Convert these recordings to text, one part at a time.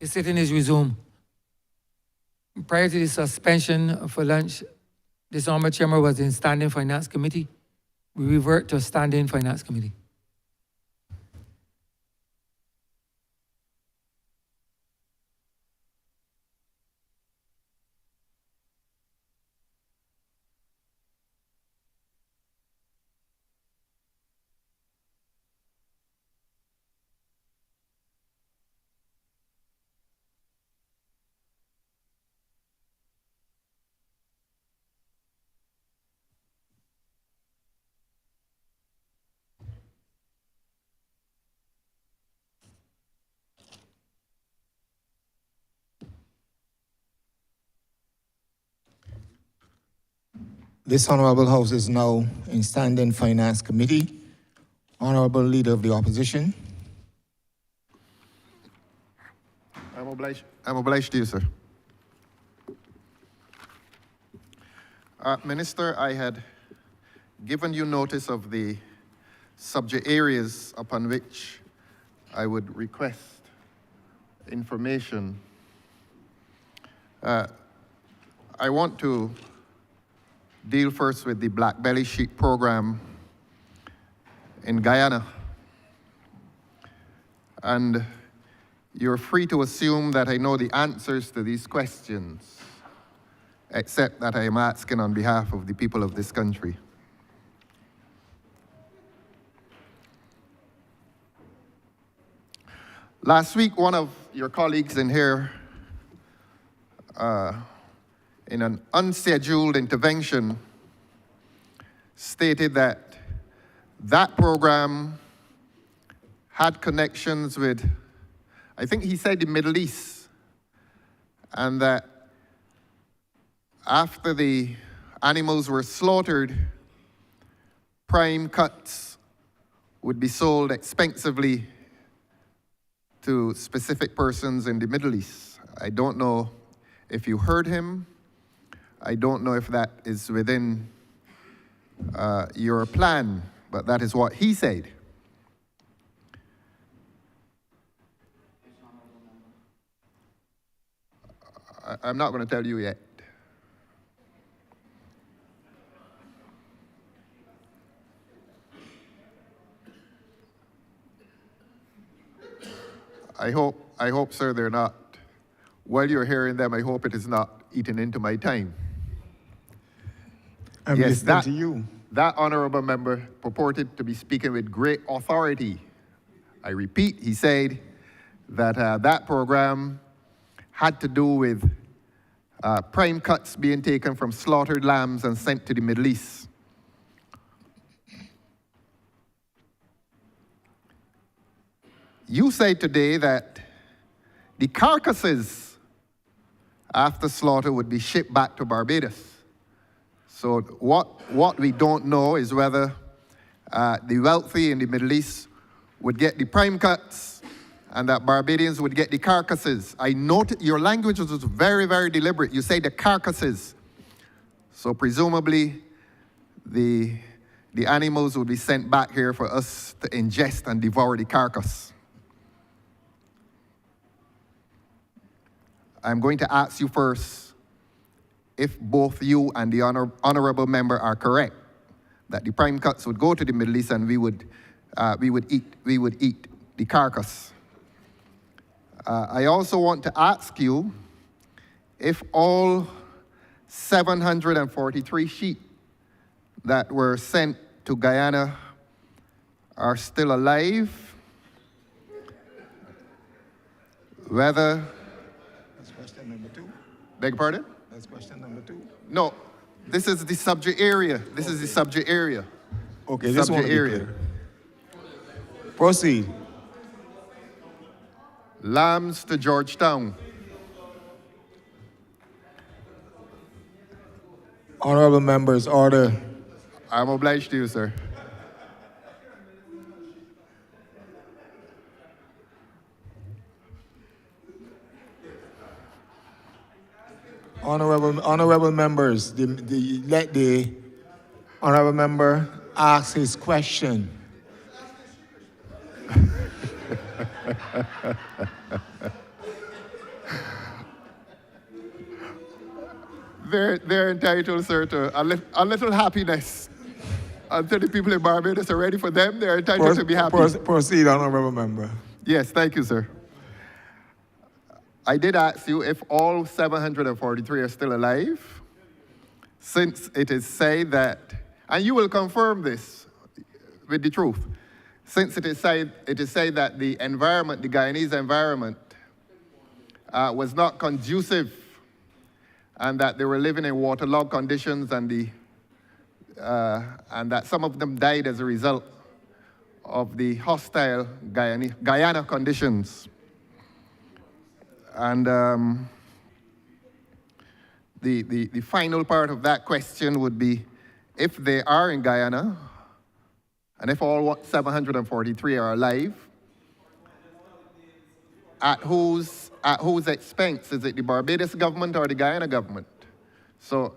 The sitting is resumed. Prior to the suspension for lunch, this honorable chamber was in standing finance committee. We revert to standing finance committee. This Honourable House is now in standing Finance Committee. Honourable Leader of the Opposition. I'm obliged to you, sir. Minister, I had given you notice of the subject areas upon which I would request information. I want to deal first with the black belly sheep program in Guyana. And you're free to assume that I know the answers to these questions, except that I am asking on behalf of the people of this country. Last week, one of your colleagues in here, in an unscheduled intervention, stated that that program had connections with, I think he said, the Middle East, and that after the animals were slaughtered, prime cuts would be sold expensively to specific persons in the Middle East. I don't know if you heard him. I don't know if that is within your plan, but that is what he said. I'm not going to tell you yet. I hope, sir, they're not. While you're hearing them, I hope it is not eating into my time. I'm listening to you. That honourable member purported to be speaking with great authority. I repeat, he said that that program had to do with prime cuts being taken from slaughtered lambs and sent to the Middle East. You say today that the carcasses after slaughter would be shipped back to Barbados. So what we don't know is whether the wealthy in the Middle East would get the prime cuts and that Barbadians would get the carcasses. I noted your language was very, very deliberate. You say the carcasses. So presumably the animals would be sent back here for us to ingest and devour the carcass. I'm going to ask you first if both you and the honourable member are correct, that the prime cuts would go to the Middle East and we would eat the carcass. I also want to ask you if all 743 sheep that were sent to Guyana are still alive, whether... That's question number 2. Beg your pardon? That's question number 2. No, this is the subject area. This is the subject area. Okay, this one subject area. Proceed. Lambs to Georgetown. Honourable members, order. I'm obliged to you, sir. Honourable members, let the honourable member ask his question. They're entitled, sir, to a little happiness. Until the people in Barbados are ready for them, they're entitled to be happy. Proceed, Honourable Member. Yes, thank you, sir. I did ask you if all 743 are still alive, since it is said that, and you will confirm this with the truth, since it is said that the environment, the Guyanese environment, was not conducive, and that they were living in waterlogged conditions, and that some of them died as a result of the hostile Guyana conditions. And the final part of that question would be, if they are in Guyana, and if all 743 are alive, at whose expense? Is it the Barbados government or the Guyana government? So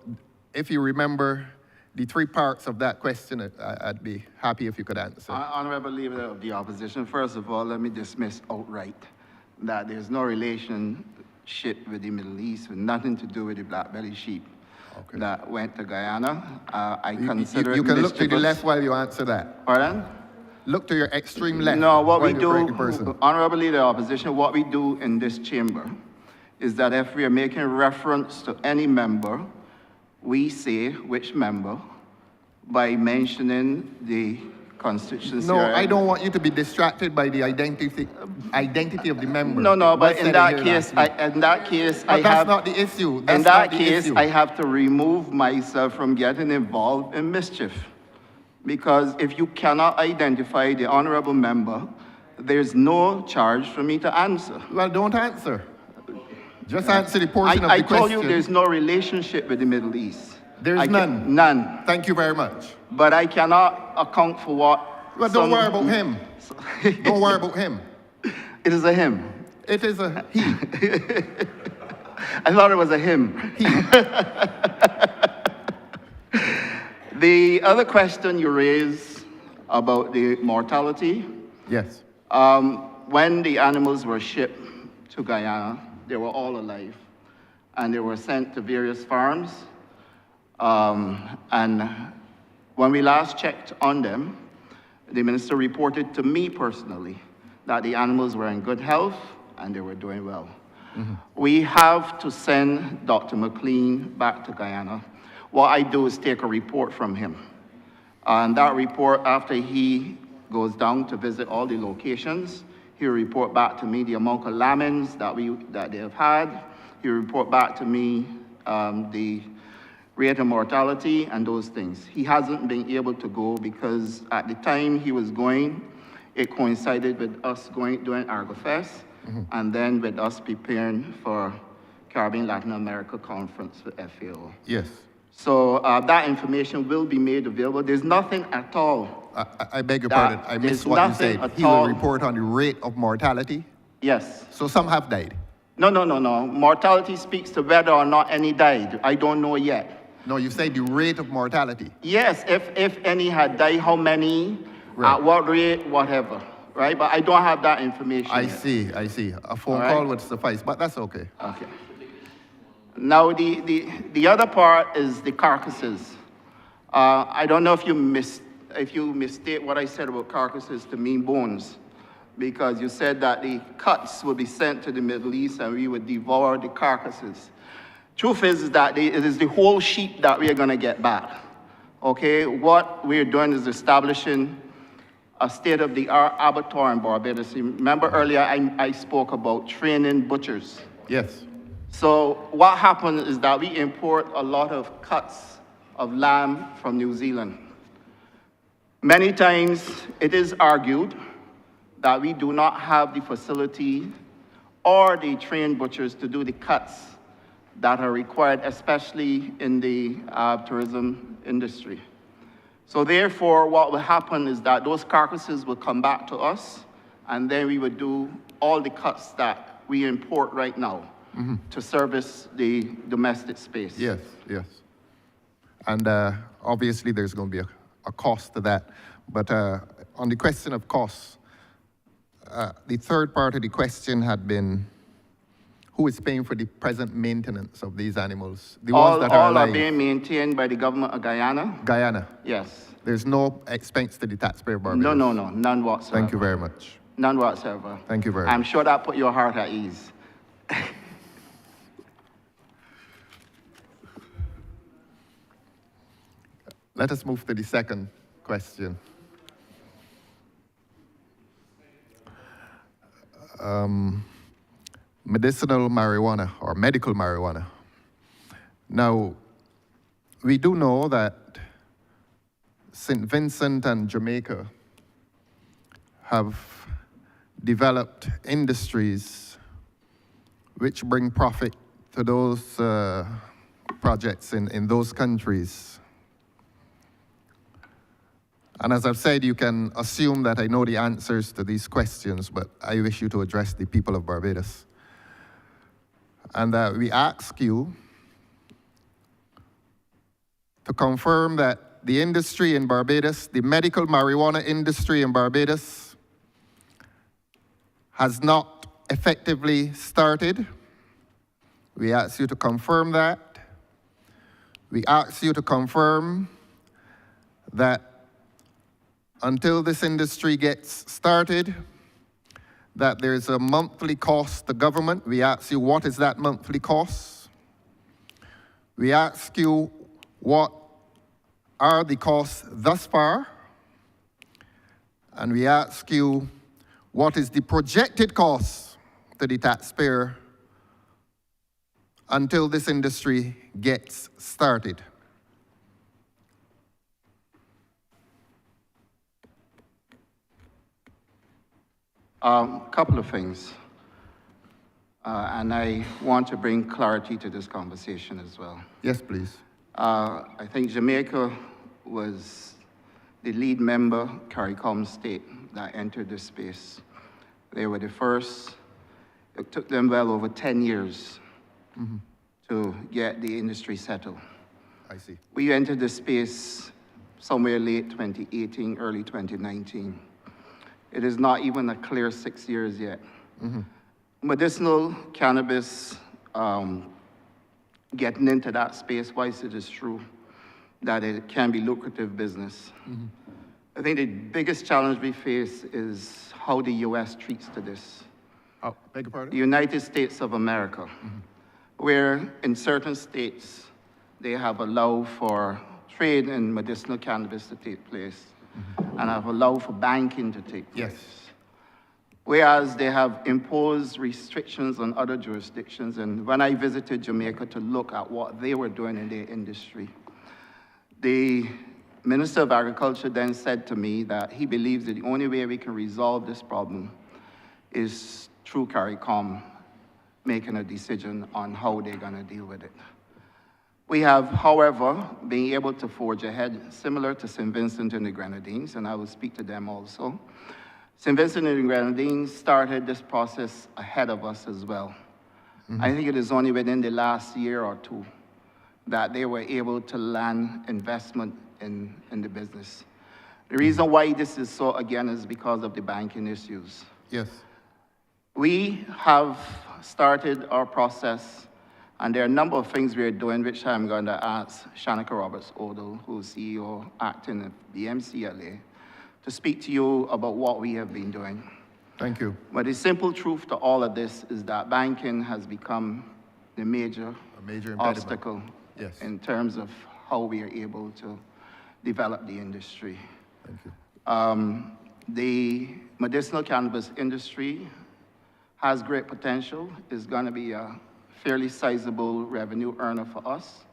if you remember the three parts of that question, I'd be happy if you could answer. Honourable Leader of the Opposition, first of all, let me dismiss outright that there's no relationship with the Middle East, with nothing to do with the black-bellied sheep that went to Guyana. I consider you it can look to the mischievous. left while you answer that. Pardon? Look to your extreme left. No, what while we you correct the do, person. Honourable Leader of Opposition, what we do in this chamber is that if we are making reference to any member, we say which member by mentioning the constituency. No, I don't want you to be distracted by the identity of the member. No, It but was in said that here case, last week. But that's not the issue. That's in not that the case, issue. I have to remove myself from getting involved in mischief. Because if you cannot identify the honourable member, there's no charge for me to answer. Well, don't answer. Just answer the portion of the I question. told you there's no relationship with the Middle East. There's none. None. Thank you very much. But I cannot account for what. Well, don't worry about him. Don't worry about him. It is a him. It is a he. I thought it was a him. The other question you raised about the mortality, Yes. when the animals were shipped to Guyana, they were all alive, and they were sent to various farms. And when we last checked on them, the minister reported to me personally that the animals were in good health and they were doing well. We have to send Dr. McLean back to Guyana. What I do is take a report from him. And that report, after he goes down to visit all the locations, he'll report back to me the amount of lambs that they have had. He'll report back to me the rate of mortality and those things. He hasn't been able to go because at the time he was going, it coincided with us doing ArgoFest, and then with us preparing for Caribbean Latin America Conference for FAO. Yes. So that information will be made available. There's nothing at all. I beg your pardon. I missed what you said. He will report on the rate of mortality. Yes. So some have died. No. Mortality speaks to whether or not any died. I don't know yet. No, you say the rate of mortality. Yes, if any had died, how many, Right. at what rate, whatever, right? But I don't have that information I yet. see. A phone All right. call would suffice, but that's okay. Okay. Now, the other part is the carcasses. I don't know if you misstate what I said about carcasses to mean bones, because you said that the cuts would be sent to the Middle East and we would devour the carcasses. Truth is that it is the whole sheep that we are going to get back. Okay, what we're doing is establishing a state-of-the-art abattoir in Barbados. Remember earlier I spoke about training butchers. Yes. So what happened is that we import a lot of cuts of lamb from New Zealand. Many times it is argued that we do not have the facility or the trained butchers to do the cuts that are required, especially in the tourism industry. So therefore, what will happen is that those carcasses will come back to us, and then we would do all the cuts that we import right now to service the domestic space. Yes. And obviously there's going to be a cost to that. But on the question of costs, the third part of the question had been, who is paying for the present maintenance of these animals? The ones All, that are all are alive. being maintained by the government of Guyana. Guyana. Yes. There's no expense to the taxpayer of Barbados. No, no, no, none whatsoever. Thank you very much. None whatsoever. Thank you very I'm much. sure that put your heart at ease. Let us move to the second question. Medicinal marijuana or medical marijuana. Now, we do know that St. Vincent and Jamaica have developed industries which bring profit to those projects in those countries. And as I've said, you can assume that I know the answers to these questions, but I wish you to address the people of Barbados. And we ask you to confirm that the industry in Barbados, the medical marijuana industry in Barbados, has not effectively started. We ask you to confirm that. We ask you to confirm that until this industry gets started, that there's a monthly cost to government. We ask you, what is that monthly cost? We ask you, what are the costs thus far? And we ask you, what is the projected cost to the taxpayer until this industry gets started? Couple of things. And I want to bring clarity to this conversation as well. Yes, please. I think Jamaica was the lead member, CARICOM state, that entered this space. They were the first. It took them well over 10 years to get the industry settled. I see. We entered the space somewhere late 2018, early 2019. It is not even a clear 6 years yet. Medicinal cannabis, getting into that space, whilst it is true that it can be lucrative business. I think the biggest challenge we face is how the US treats to this. Oh, beg your The pardon? United States of America, where in certain states, they have allowed for trade in medicinal cannabis to take place and have allowed for banking to take place. Yes. Whereas they have imposed restrictions on other jurisdictions. And when I visited Jamaica to look at what they were doing in their industry, the Minister of Agriculture then said to me that he believes that the only way we can resolve this problem is through CARICOM making a decision on how they're going to deal with it. We have, however, been able to forge ahead, similar to St. Vincent and the Grenadines, and I will speak to them also. St. Vincent and the Grenadines started this process ahead of us as well. I think it is only within the last year or two that they were able to land investment in the business. The reason why this is so, again, is because of the banking issues. Yes. We have started our process, and there are a number of things we are doing, which I'm going to ask Shanika Roberts-Odell, who's CEO acting at the MCLA, to speak to you about what we have been doing. Thank you. But the simple truth to all of this is that banking has become the major impediment. obstacle Yes. in terms of how we are able to develop the industry. Thank you. The medicinal cannabis industry has great potential. It's going to be a fairly sizable revenue earner for us.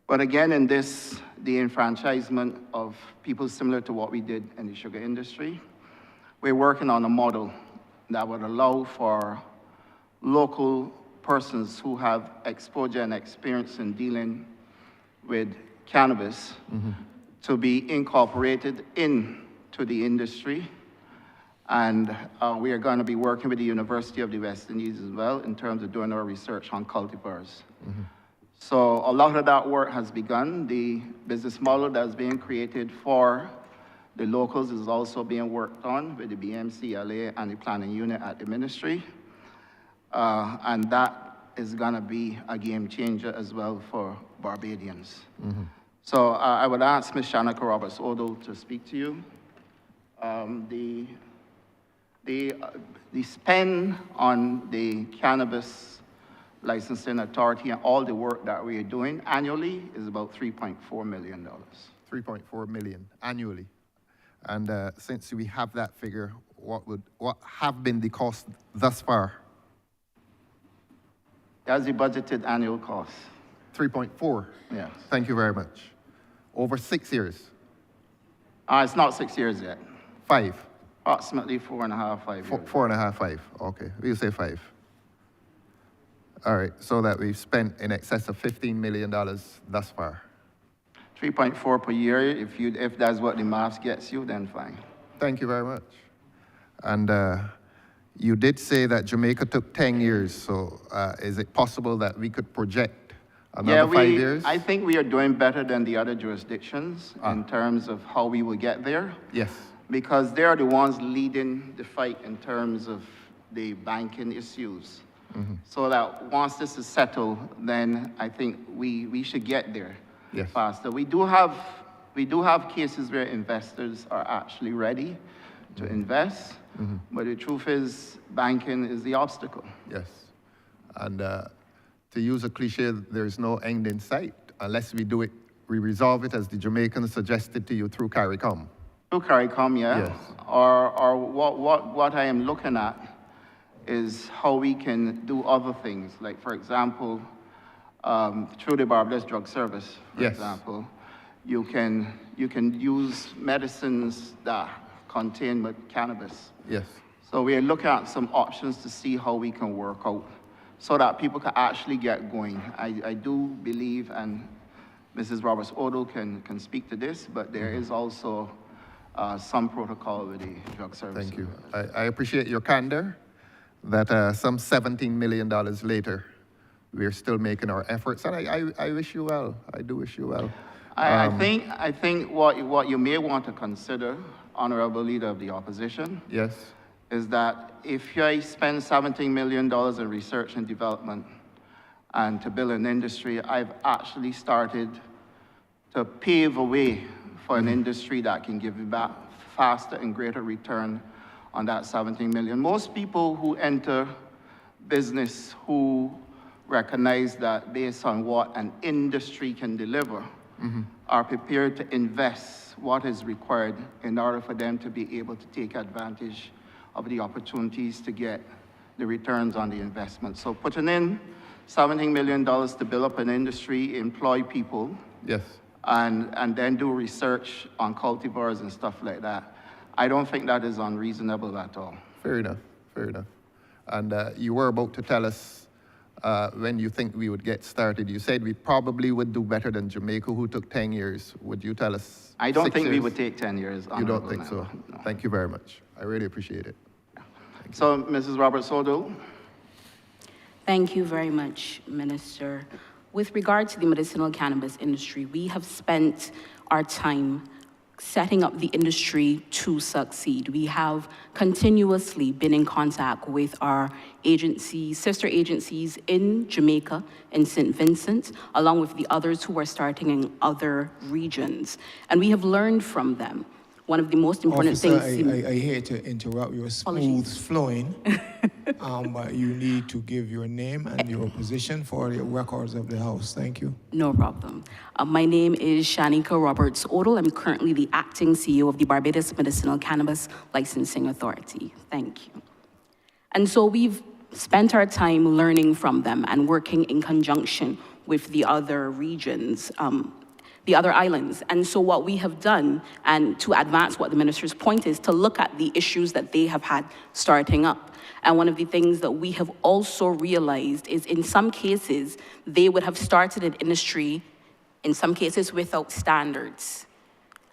But again, in this, the enfranchisement of people similar to what we did in the sugar industry, we're working on a model that would allow for local persons who have exposure and experience in dealing with cannabis to be incorporated into the industry. And we are going to be working with the University of the West Indies as well in terms of doing our research on cultivars. So a lot of that work has begun. The business model that's being created for the locals is also being worked on with the BMCLA and the planning unit at the ministry. and that is gonna be a game changer as well for Barbadians. So I would ask Ms. Shanika Roberts-Odle to speak to you. The spend on the Cannabis Licensing Authority and all the work that we are doing annually is about $3.4 million. 3.4 million annually. And since we have that figure, what have been the costs thus far? That's the budgeted annual cost. 3.4. Yes. Thank you very much. Over 6 years. It's not 6 years yet. 5. Approximately 4.5, 5 years. 4.5, 5. Okay, we'll say 5. All right, so that we've spent in excess of $15 million thus far. 3.4 per year. If that's what the math gets you, then fine. Thank you very much. And you did say that Jamaica took 10 years, so is it possible that we could project another 5 years? I think we are doing better than the other jurisdictions in terms of how we will get there. Yes. Because they are the ones leading the fight in terms of the banking issues. So that once this is settled, then I think we should get there faster. We do have cases where investors are actually ready to invest, but the truth is banking is the obstacle. Yes. And to use a cliche, there's no end in sight. Unless we do it, we resolve it as the Jamaicans suggested to you through CARICOM. Through CARICOM, yeah. Yes. Or what I am looking at is how we can do other things. Like, for example, through the Barbados Drug Service, for example, you can use medicines that contain cannabis. Yes. So we are looking at some options to see how we can work out so that people can actually get going. I do believe, and Mrs. Roberts-Odle can speak to this, but there is also some protocol with the drug service. Thank you. I appreciate your candor that some $17 million later, we're still making our efforts. And I wish you well. I do wish you well. I think what you may want to consider, Honourable Leader of the Opposition, is that if you spend $17 million in research and development and to build an industry, I've actually started to pave a way for an industry that can give you back faster and greater return on that 17 million. Most people who enter business who recognize that based on what an industry can deliver, are prepared to invest what is required in order for them to be able to take advantage of the opportunities to get the returns on the investment. So putting in $17 million to build up an industry, employ people, and then do research on cultivars and stuff like that, I don't think that is unreasonable at all. Fair enough, fair enough. And you were about to tell us when you think we would get started. You said we probably would do better than Jamaica, who took 10 years. Would you tell us? I don't think we would take 10 years. You don't think so? No. Thank you very much. I really appreciate it. So, Mrs. Roberts-Odle. Thank you very much, Minister. With regard to the medicinal cannabis industry, we have spent our time setting up the industry to succeed. We have continuously been in contact with our agencies, sister agencies in Jamaica and St. Vincent, along with the others who are starting in other regions. And we have learned from them. One of the most important Officer, things... I hate to interrupt your smooth flowing, but you need to give your name and your position for the records of the House. Thank you. No problem. My name is Shanika Roberts-Odle. I'm currently the acting CEO of the Barbados Medicinal Cannabis Licensing Authority. Thank you. And so we've spent our time learning from them and working in conjunction with the other regions, the other islands. And so what we have done, and to advance what the minister's point is, to look at the issues that they have had starting up. And one of the things that we have also realized is in some cases, they would have started an industry, in some cases without standards,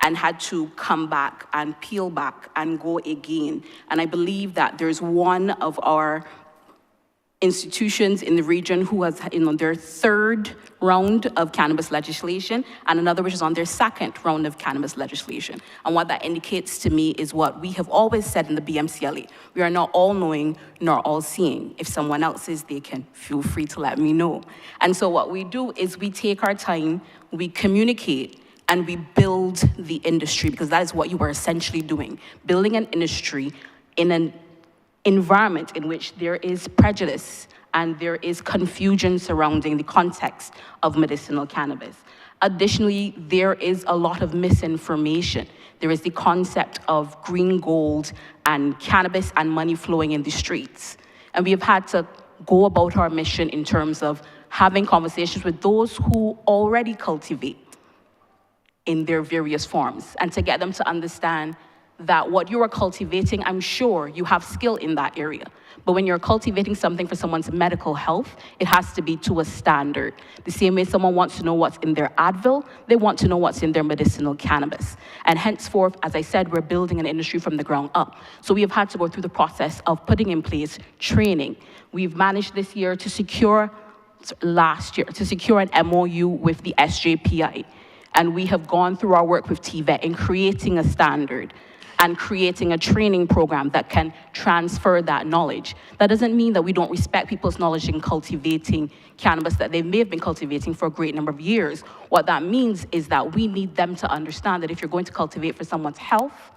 and had to come back and peel back and go again. And I believe that there's one of our institutions in the region who has on their third round of cannabis legislation, and another which is on their second round of cannabis legislation. And what that indicates to me is what we have always said in the BMCLA. We are not all knowing nor all seeing. If someone else is, they can feel free to let me know. And so what we do is we take our time, we communicate, and we build the industry, because that is what you are essentially doing. Building an industry in an environment in which there is prejudice and there is confusion surrounding the context of medicinal cannabis. Additionally, there is a lot of misinformation. There is the concept of green gold and cannabis and money flowing in the streets. And we have had to go about our mission in terms of having conversations with those who already cultivate in their various forms, and to get them to understand that what you are cultivating, I'm sure you have skill in that area. But when you're cultivating something for someone's medical health, it has to be to a standard. The same way someone wants to know what's in their Advil, they want to know what's in their medicinal cannabis. And henceforth, as I said, we're building an industry from the ground up. So we have had to go through the process of putting in place training. We've managed this year to secure, last year, to secure an MOU with the SJPI. And we have gone through our work with TVET in creating a standard and creating a training program that can transfer that knowledge. That doesn't mean that we don't respect people's knowledge in cultivating cannabis that they may have been cultivating for a great number of years. What that means is that we need them to understand that if you're going to cultivate for someone's health,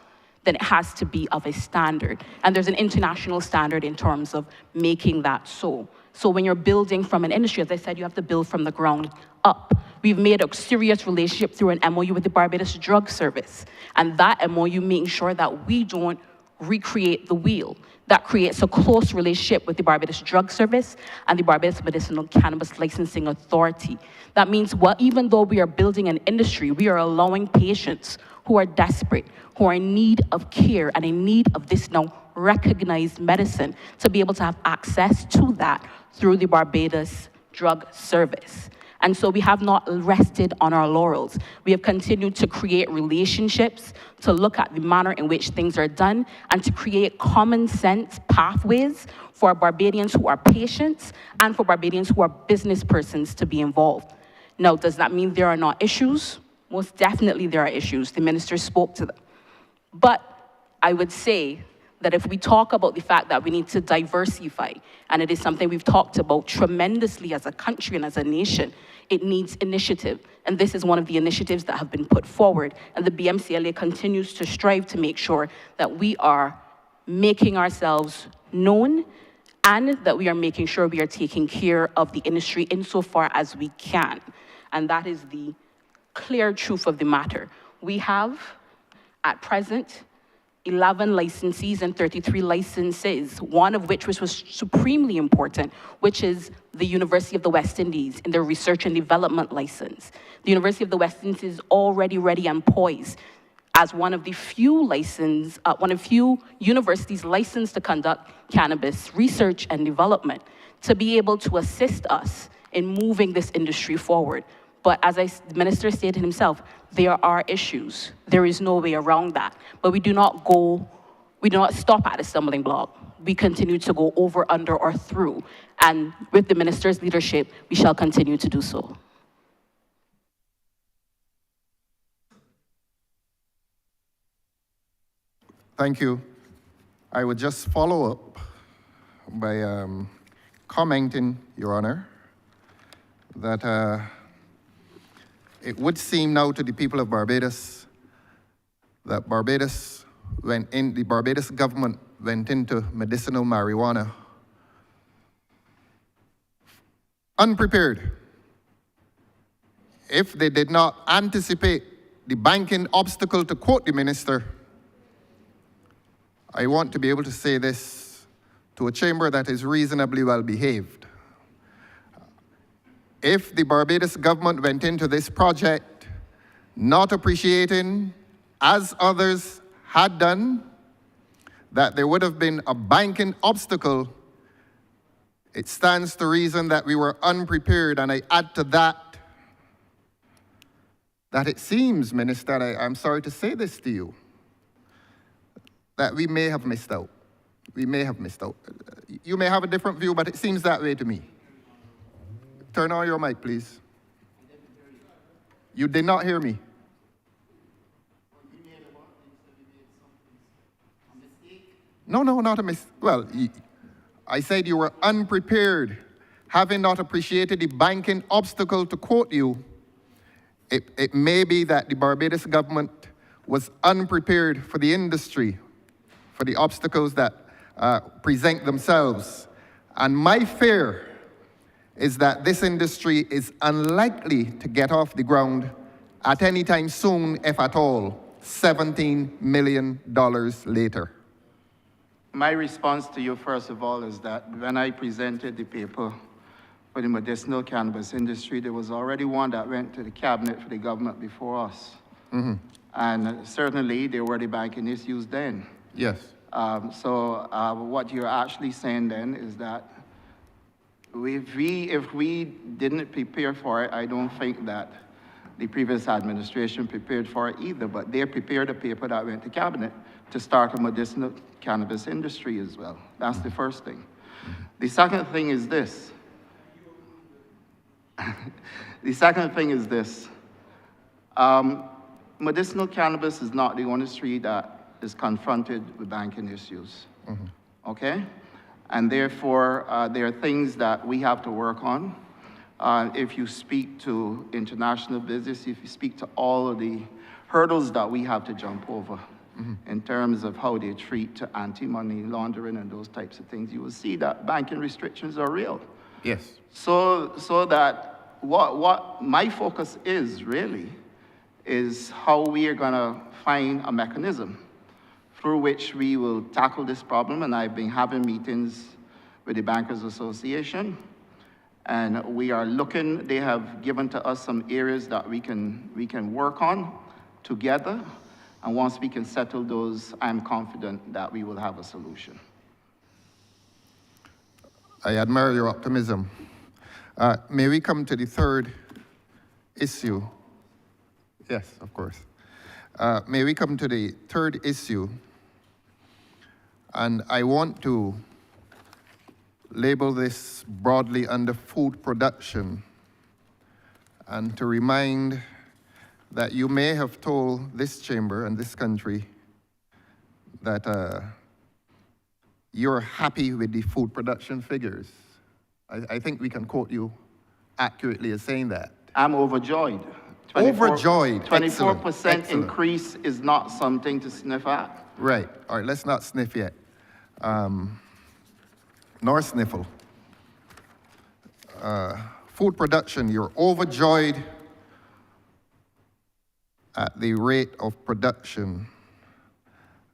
then it has to be of a standard. And there's an international standard in terms of making that so. So when you're building from an industry, as I said, you have to build from the ground up. We've made a serious relationship through an MOU with the Barbados Drug Service. And that MOU making sure that we don't recreate the wheel. That creates a close relationship with the Barbados Drug Service and the Barbados Medicinal Cannabis Licensing Authority. That means even though we are building an industry, we are allowing patients who are desperate, who are in need of care and in need of this now recognized medicine to be able to have access to that through the Barbados Drug Service. And so we have not rested on our laurels. We have continued to create relationships, to look at the manner in which things are done, and to create common sense pathways for Barbadians who are patients and for Barbadians who are business persons to be involved. Now, does that mean there are not issues? Most definitely there are issues. The minister spoke to them. But I would say that if we talk about the fact that we need to diversify, and it is something we've talked about tremendously as a country and as a nation, it needs initiative. And this is one of the initiatives that have been put forward. And the BMCLA continues to strive to make sure that we are making ourselves known and that we are making sure we are taking care of the industry insofar as we can. And that is the clear truth of the matter. We have, at present, 11 licensees and 33 licenses, one of which was supremely important, which is the University of the West Indies in their research and development license. The University of the West Indies is already ready and poised as one of few universities licensed to conduct cannabis research and development to be able to assist us in moving this industry forward. But as the minister stated himself, there are issues. There is no way around that. But we do not stop at a stumbling block. We continue to go over, under, or through. And with the minister's leadership, we shall continue to do so. Thank you. I would just follow up by commenting, Your Honor, that it would seem now to the people of Barbados that the Barbados government went into medicinal marijuana unprepared. If they did not anticipate the banking obstacle, to quote the minister, I want to be able to say this to a chamber that is reasonably well behaved. If the Barbados government went into this project not appreciating, as others had done, that there would have been a banking obstacle, it stands to reason that we were unprepared. And I add to that it seems, Minister, I'm sorry to say this to you, that we may have missed out. We may have missed out. You may have a different view, but it seems that way to me. Turn on your mic, please. You did not hear me. No, not a mistake. Well, I said you were unprepared, having not appreciated the banking obstacle, to quote you. It may be that the Barbados government was unprepared for the industry, for the obstacles that present themselves. And my fear is that this industry is unlikely to get off the ground at any time soon, if at all, $17 million later. My response to you, first of all, is that when I presented the paper for the medicinal cannabis industry, there was already one that went to the cabinet for the government before us. And certainly there were the banking issues then. Yes. So what you're actually saying then is that if we didn't prepare for it, I don't think that the previous administration prepared for it either, but they prepared a paper that went to cabinet to start a medicinal cannabis industry as well. That's the first thing. The second thing is this. Medicinal cannabis is not the industry that is confronted with banking issues, okay? And therefore, there are things that we have to work on. If you speak to international business, if you speak to all of the hurdles that we have to jump over in terms of how they treat anti-money laundering and those types of things, you will see that banking restrictions are real. Yes. So that what my focus is really is how we are gonna find a mechanism through which we will tackle this problem. And I've been having meetings with the Bankers Association, and we are looking, they have given to us some areas that we can work on together. And once we can settle those, I'm confident that we will have a solution. I admire your optimism. May we come to the third issue? Yes, of course. May we come to the third issue? And I want to label this broadly under food production, and to remind that you may have told this chamber and this country that you're happy with the food production figures. I think we can quote you accurately as saying that. I'm overjoyed. Overjoyed. 24% increase is not something to sniff at. Right. All right, let's not sniff yet. Nor sniffle. Food production, you're overjoyed at the rate of production.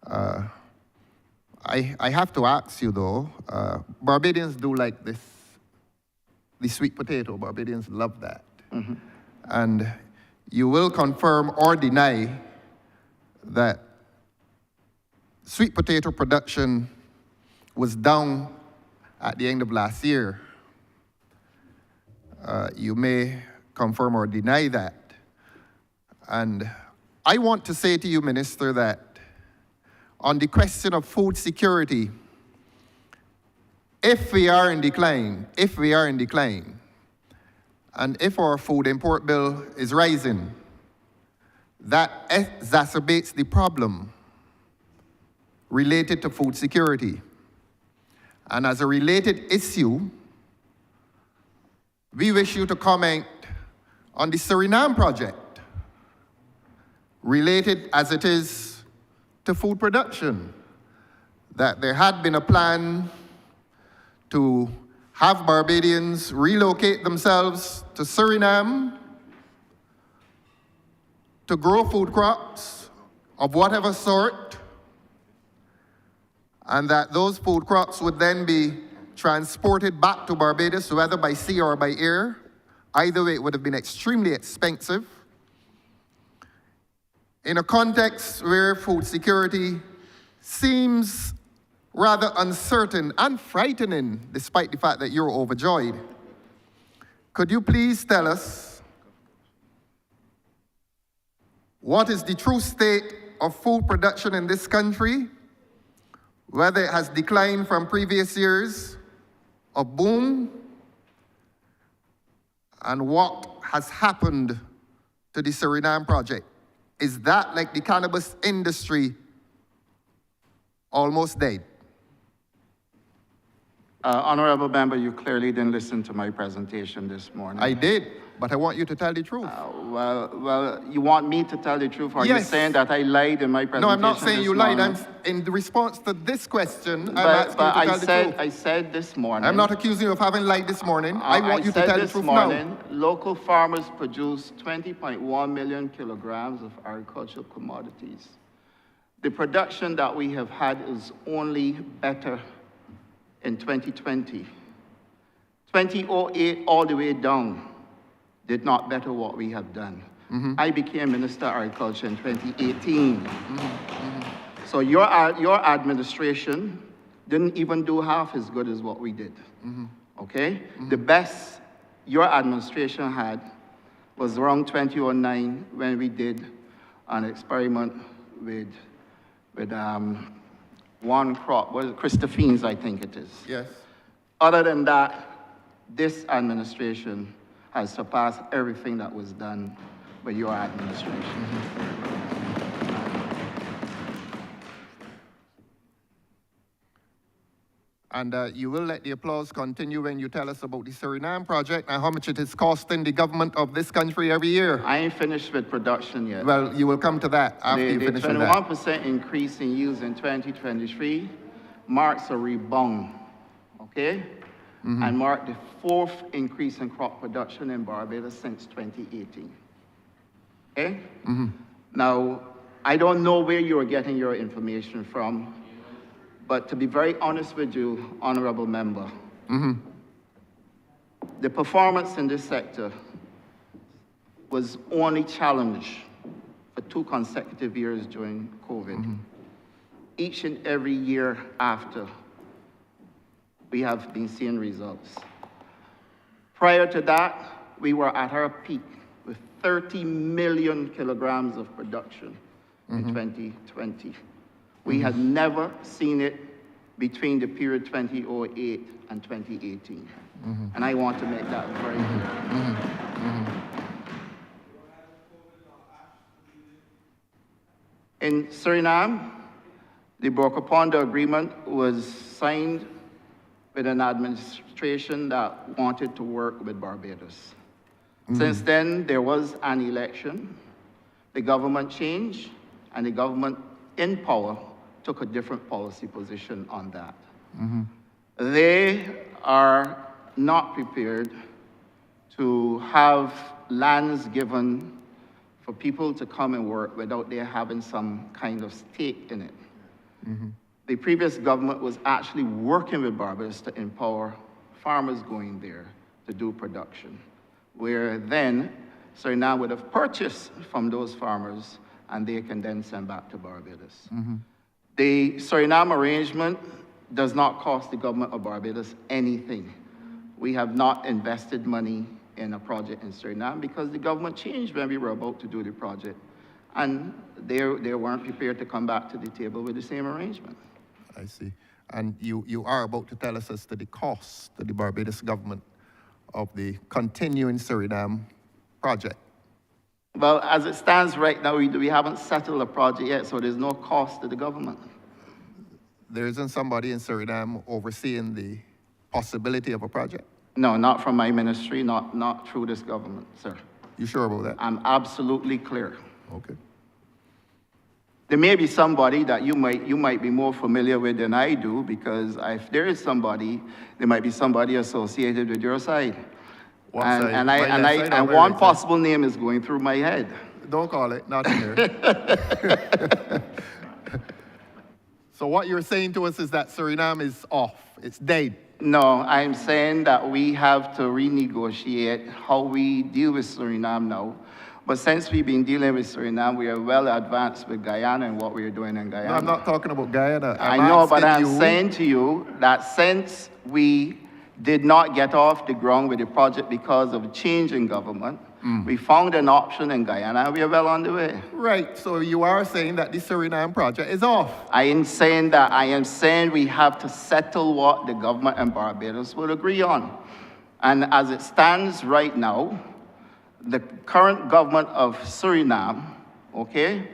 I have to ask you though, Barbadians do like this, the sweet potato. Barbadians love that. And you will confirm or deny that sweet potato production was down at the end of last year. You may confirm or deny that. And I want to say to you, Minister, that on the question of food security, if we are in decline, and if our food import bill is rising, that exacerbates the problem related to food security. And as a related issue, we wish you to comment on the Suriname project, related as it is to food production, that there had been a plan to have Barbadians relocate themselves to Suriname to grow food crops of whatever sort, and that those food crops would then be transported back to Barbados, whether by sea or by air. Either way, it would have been extremely expensive. In a context where food security seems rather uncertain and frightening, despite the fact that you're overjoyed, could you please tell us what is the true state of food production in this country whether it has declined from previous years of boom, and what has happened to the Suriname project. Is that like the cannabis industry almost dead? Honourable Member, you clearly didn't listen to my presentation this morning. I did, but I want you to tell the truth. Well, you want me to tell the truth? Or are you Yes. saying that I lied in my presentation? No, I'm not saying this you lied. morning? In response to this question, I'm But asking you to I tell the truth. I said this morning. I'm not accusing you of having lied this morning. I want you to tell the truth this morning, now. local farmers produce 20.1 million kilograms of agricultural commodities. The production that we have had is only better in 2020. 2008 all the way down did not better what we have done. I became Minister of Agriculture in 2018. So your administration didn't even do half as good as what we did, okay? The best your administration had was around 2009 when we did an experiment with one crop, Christophines, I think it is. Yes. Other than that, this administration has surpassed everything that was done by your administration. And you will let the applause continue when you tell us about the Suriname project and how much it is costing the government of this country every year. I ain't finished with production yet. Well, you will come to that after you finish with that. The 21% increase in yields in 2023 marks a rebound, okay? And marked the 4th increase in crop production in Barbados since 2018, okay? Now, I don't know where you are getting your information from, but to be very honest with you, Honourable Member, the performance in this sector was only challenged for 2 consecutive years during COVID. Each and every year after, we have been seeing results. Prior to that, we were at our peak with 30 million kilograms of production in 2020. We had never seen it between the period 2008 and 2018. And I want to make that very clear. In Suriname, the Brokoponda Agreement was signed with an administration that wanted to work with Barbados. Since then, there was an election, the government changed, and the government in power took a different policy position on that. They are not prepared to have lands given for people to come and work without their having some kind of stake in it. The previous government was actually working with Barbados to empower farmers going there to do production, where then Suriname would have purchased from those farmers and they can then send back to Barbados. The Suriname arrangement does not cost the government of Barbados anything. We have not invested money in a project in Suriname because the government changed when we were about to do the project. And they weren't prepared to come back to the table with the same arrangement. I see. And you are about to tell us as to the cost to the Barbados government of the continuing Suriname project. Well, as it stands right now, we haven't settled a project yet, so there's no cost to the government. There isn't somebody in Suriname overseeing the possibility of a project? No, not from my ministry, not through this government, sir. You sure about that? I'm absolutely clear. Okay. There may be somebody that you might be more familiar with than I do, because if there is somebody, there might be somebody associated with your side. What And, side? and, My I, left and, I, side or and my one right side? possible name is going through my head. Don't call it, not here. So what you're saying to us is that Suriname is off, it's dead. No, I'm saying that we have to renegotiate how we deal with Suriname now. But since we've been dealing with Suriname, we are well advanced with Guyana and what we are doing in Guyana. No, I'm not talking about Guyana. I know, but I'm asking you- saying to you that since we did not get off the ground with the project because of change in government, We found an option in Guyana, and we are well on the way. Right, so you are saying that the Suriname project is off. I ain't saying that. I am saying we have to settle what the government and Barbados will agree on. And as it stands right now, the current government of Suriname, okay,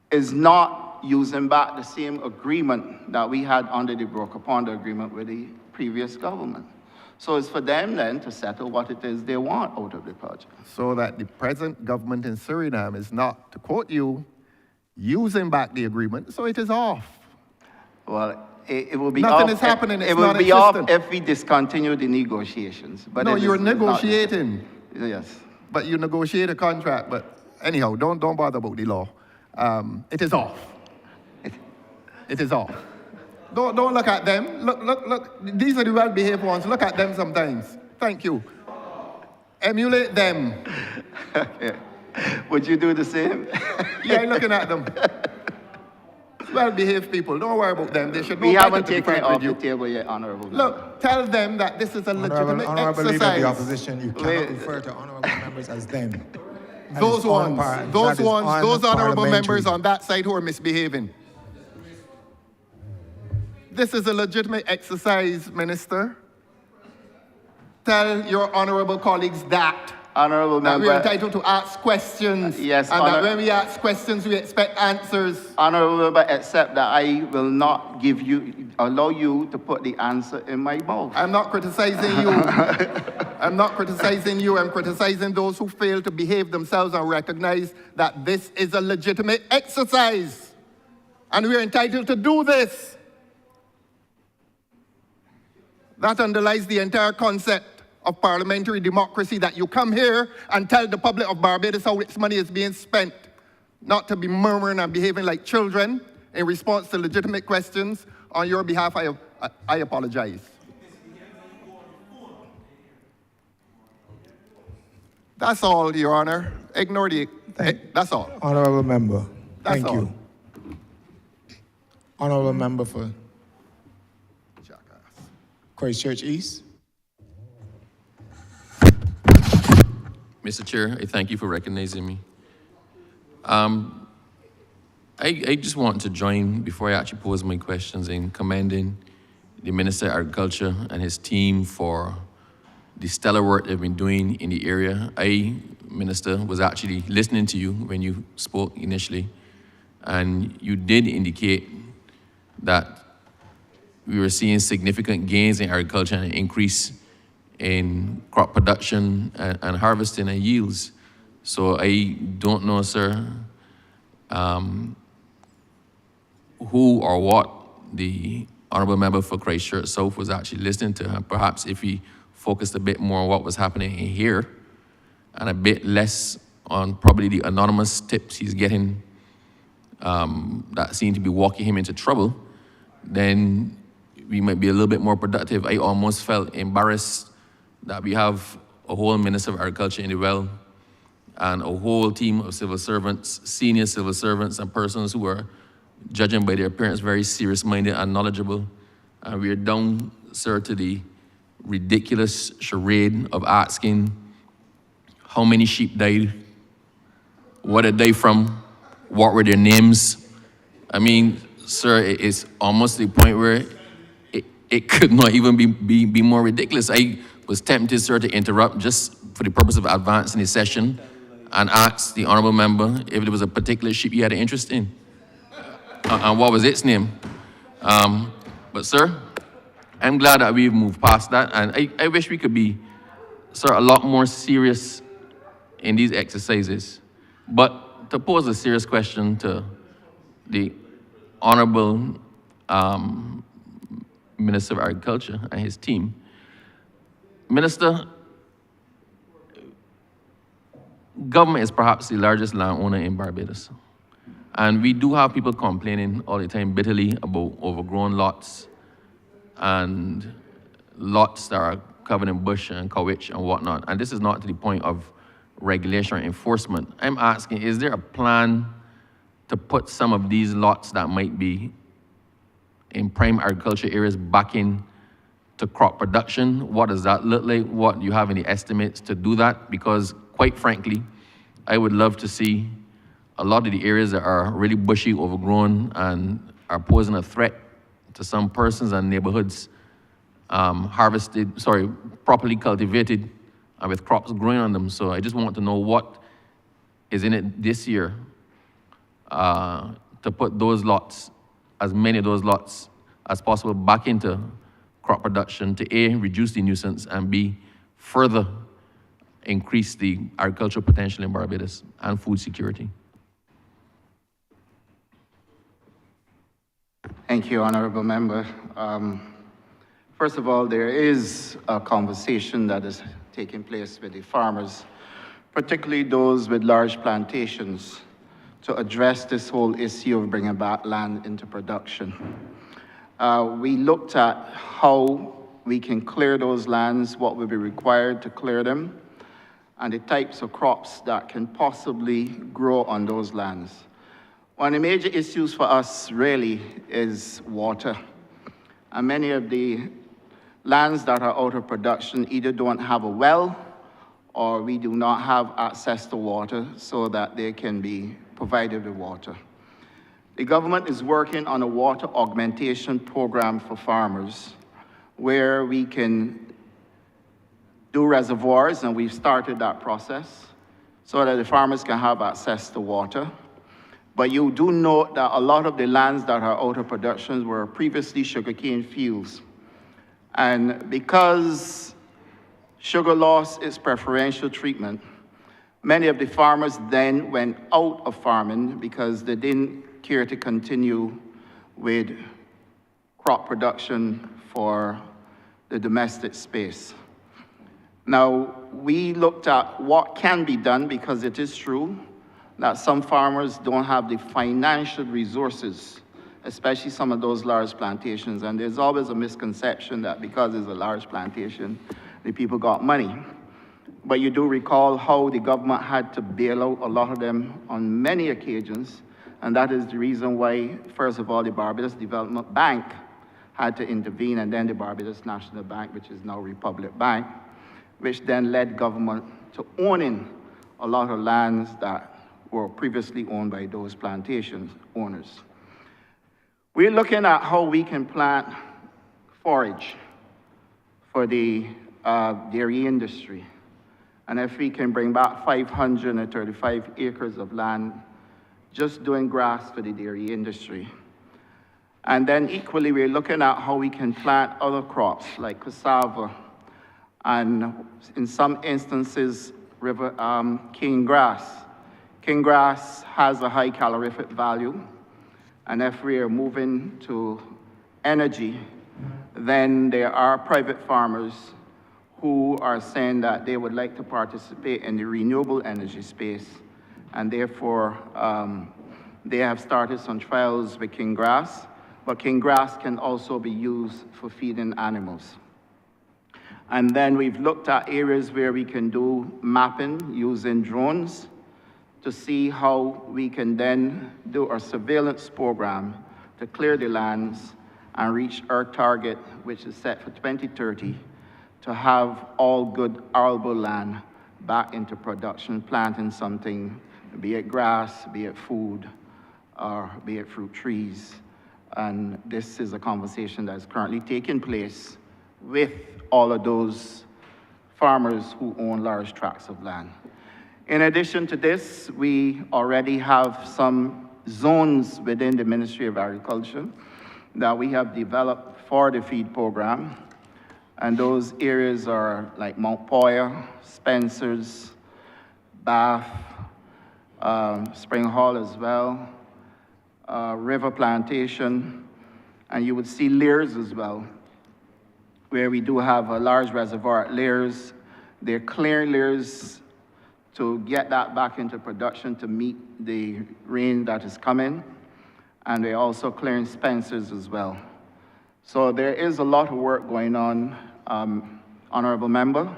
is not using back the same agreement that we had under the Broker Pond agreement with the previous government. So it's for them then to settle what it is they want out of the project. So that the present government in Suriname is not, to quote you, using back the agreement, so it is off. Well, it will be Nothing off. is happening, it's It will be off non-existent. if we discontinue the negotiations. But No, it you're is not- negotiating, Yes. but you negotiate a contract, but anyhow, don't bother about the law. It is off. It is off. Don't look at them. Look. These are the well-behaved ones. Look at them sometimes. Thank you. Emulate them. Okay. Would you do the same? Yeah, I'm looking at them. Well-behaved people. Don't worry about them. They should know We better haven't to be taken it frank off with you. the table yet, Honourable. Look, tell them that this is a legitimate Honourable Leader of the exercise. Opposition, you cannot Wait. refer to honourable members as them. That Those is ones, those honourable unparliamentary. members on that side who are misbehaving. This is a legitimate exercise, Minister. Tell your honourable colleagues that. Honourable That we're member. entitled to ask questions. Yes, and that Honour- when we ask questions, we expect answers. Honourable member, except that I will not allow you to put the answer in my mouth. I'm not criticizing you. I'm not criticizing you. I'm criticizing those who fail to behave themselves and recognize that this is a legitimate exercise. And we're entitled to do this. That underlies the entire concept of parliamentary democracy, that you come here and tell the public of Barbados how its money is being spent, not to be murmuring and behaving like children in response to legitimate questions. On your behalf, I apologize. That's all, Your Honor. Ignore the, that's all. Honourable member, That's thank all. you. Honourable member for Christchurch East. Mr. Chair, I thank you for recognizing me. I just want to join, before I actually pose my questions, in commending the Minister of Agriculture and his team for the stellar work they've been doing in the area. Minister, was actually listening to you when you spoke initially, and you did indicate that we were seeing significant gains in agriculture and an increase in crop production and harvesting and yields. So I don't know, sir, who or what the honourable member for Christchurch South was actually listening to. And perhaps if he focused a bit more on what was happening in here and a bit less on probably the anonymous tips he's getting that seem to be walking him into trouble, then we might be a little bit more productive. I almost felt embarrassed that we have a whole Minister of Agriculture in the well and a whole team of civil servants, senior civil servants and persons who are, judging by their appearance, very serious-minded and knowledgeable. And we are down, sir, to the ridiculous charade of asking how many sheep died, what are they from, what were their names. I mean, sir, it's almost the point where it could not even be more ridiculous. I was tempted, sir, to interrupt just for the purpose of advancing the session and ask the honourable member if there was a particular sheep you had an interest in and what was its name. But, sir, I'm glad that we've moved past that, and I wish we could be, sir, a lot more serious in these exercises. But to pose a serious question to the Honourable Minister of Agriculture and his team. Minister, government is perhaps the largest landowner in Barbados. And we do have people complaining all the time bitterly about overgrown lots and lots that are covered in bush and cowitch and whatnot. And this is not to the point of regulation or enforcement. I'm asking, is there a plan to put some of these lots that might be in prime agriculture areas back in to crop production? What does that look like? What, do you have any estimates to do that? Because quite frankly, I would love to see a lot of the areas that are really bushy, overgrown, and are posing a threat to some persons and neighborhoods properly cultivated and with crops growing on them. So I just want to know what is in it this year to put those lots, as many of those lots as possible, back into crop production to A, reduce the nuisance, and B, further increase the agricultural potential in Barbados and food security. Thank you, Honourable Member. First of all, there is a conversation that is taking place with the farmers, particularly those with large plantations, to address this whole issue of bringing back land into production. We looked at how we can clear those lands, what will be required to clear them, and the types of crops that can possibly grow on those lands. One of the major issues for us really is water. And many of the lands that are out of production either don't have a well or we do not have access to water so that they can be provided with water. The government is working on a water augmentation program for farmers where we can do reservoirs, and we've started that process so that the farmers can have access to water. But you do note that a lot of the lands that are out of production were previously sugarcane fields. And because sugar lost its preferential treatment, many of the farmers then went out of farming because they didn't care to continue with crop production for the domestic space. Now, we looked at what can be done, because it is true that some farmers don't have the financial resources, especially some of those large plantations. And there's always a misconception that because it's a large plantation, the people got money. But you do recall how the government had to bail out a lot of them on many occasions. And that is the reason why, first of all, the Barbados Development Bank had to intervene, and then the Barbados National Bank, which is now Republic Bank, which then led government to owning a lot of lands that were previously owned by those plantation owners. We're looking at how we can plant forage for the dairy industry. And if we can bring back 535 acres of land just doing grass for the dairy industry. And then equally, we're looking at how we can plant other crops like cassava and in some instances, cane grass. Cane grass has a high calorific value, and if we are moving to energy, then there are private farmers who are saying that they would like to participate in the renewable energy space, and therefore they have started some trials with cane grass, but cane grass can also be used for feeding animals. And then we've looked at areas where we can do mapping using drones to see how we can then do a surveillance program to clear the lands and reach our target, which is set for 2030, to have all good arable land back into production, planting something, be it grass, be it food, or be it fruit trees. And this is a conversation that is currently taking place with all of those farmers who own large tracts of land. In addition to this, we already have some zones within the Ministry of Agriculture that we have developed for the feed program. And those areas are like Mount Poyer, Spencer's, Bath, Spring Hall as well, River Plantation, and you would see Lears as well, where we do have a large reservoir at Lears. They're clearing Lears to get that back into production to meet the rain that is coming. And they're also clearing Spencer's as well. So there is a lot of work going on, Honourable Member,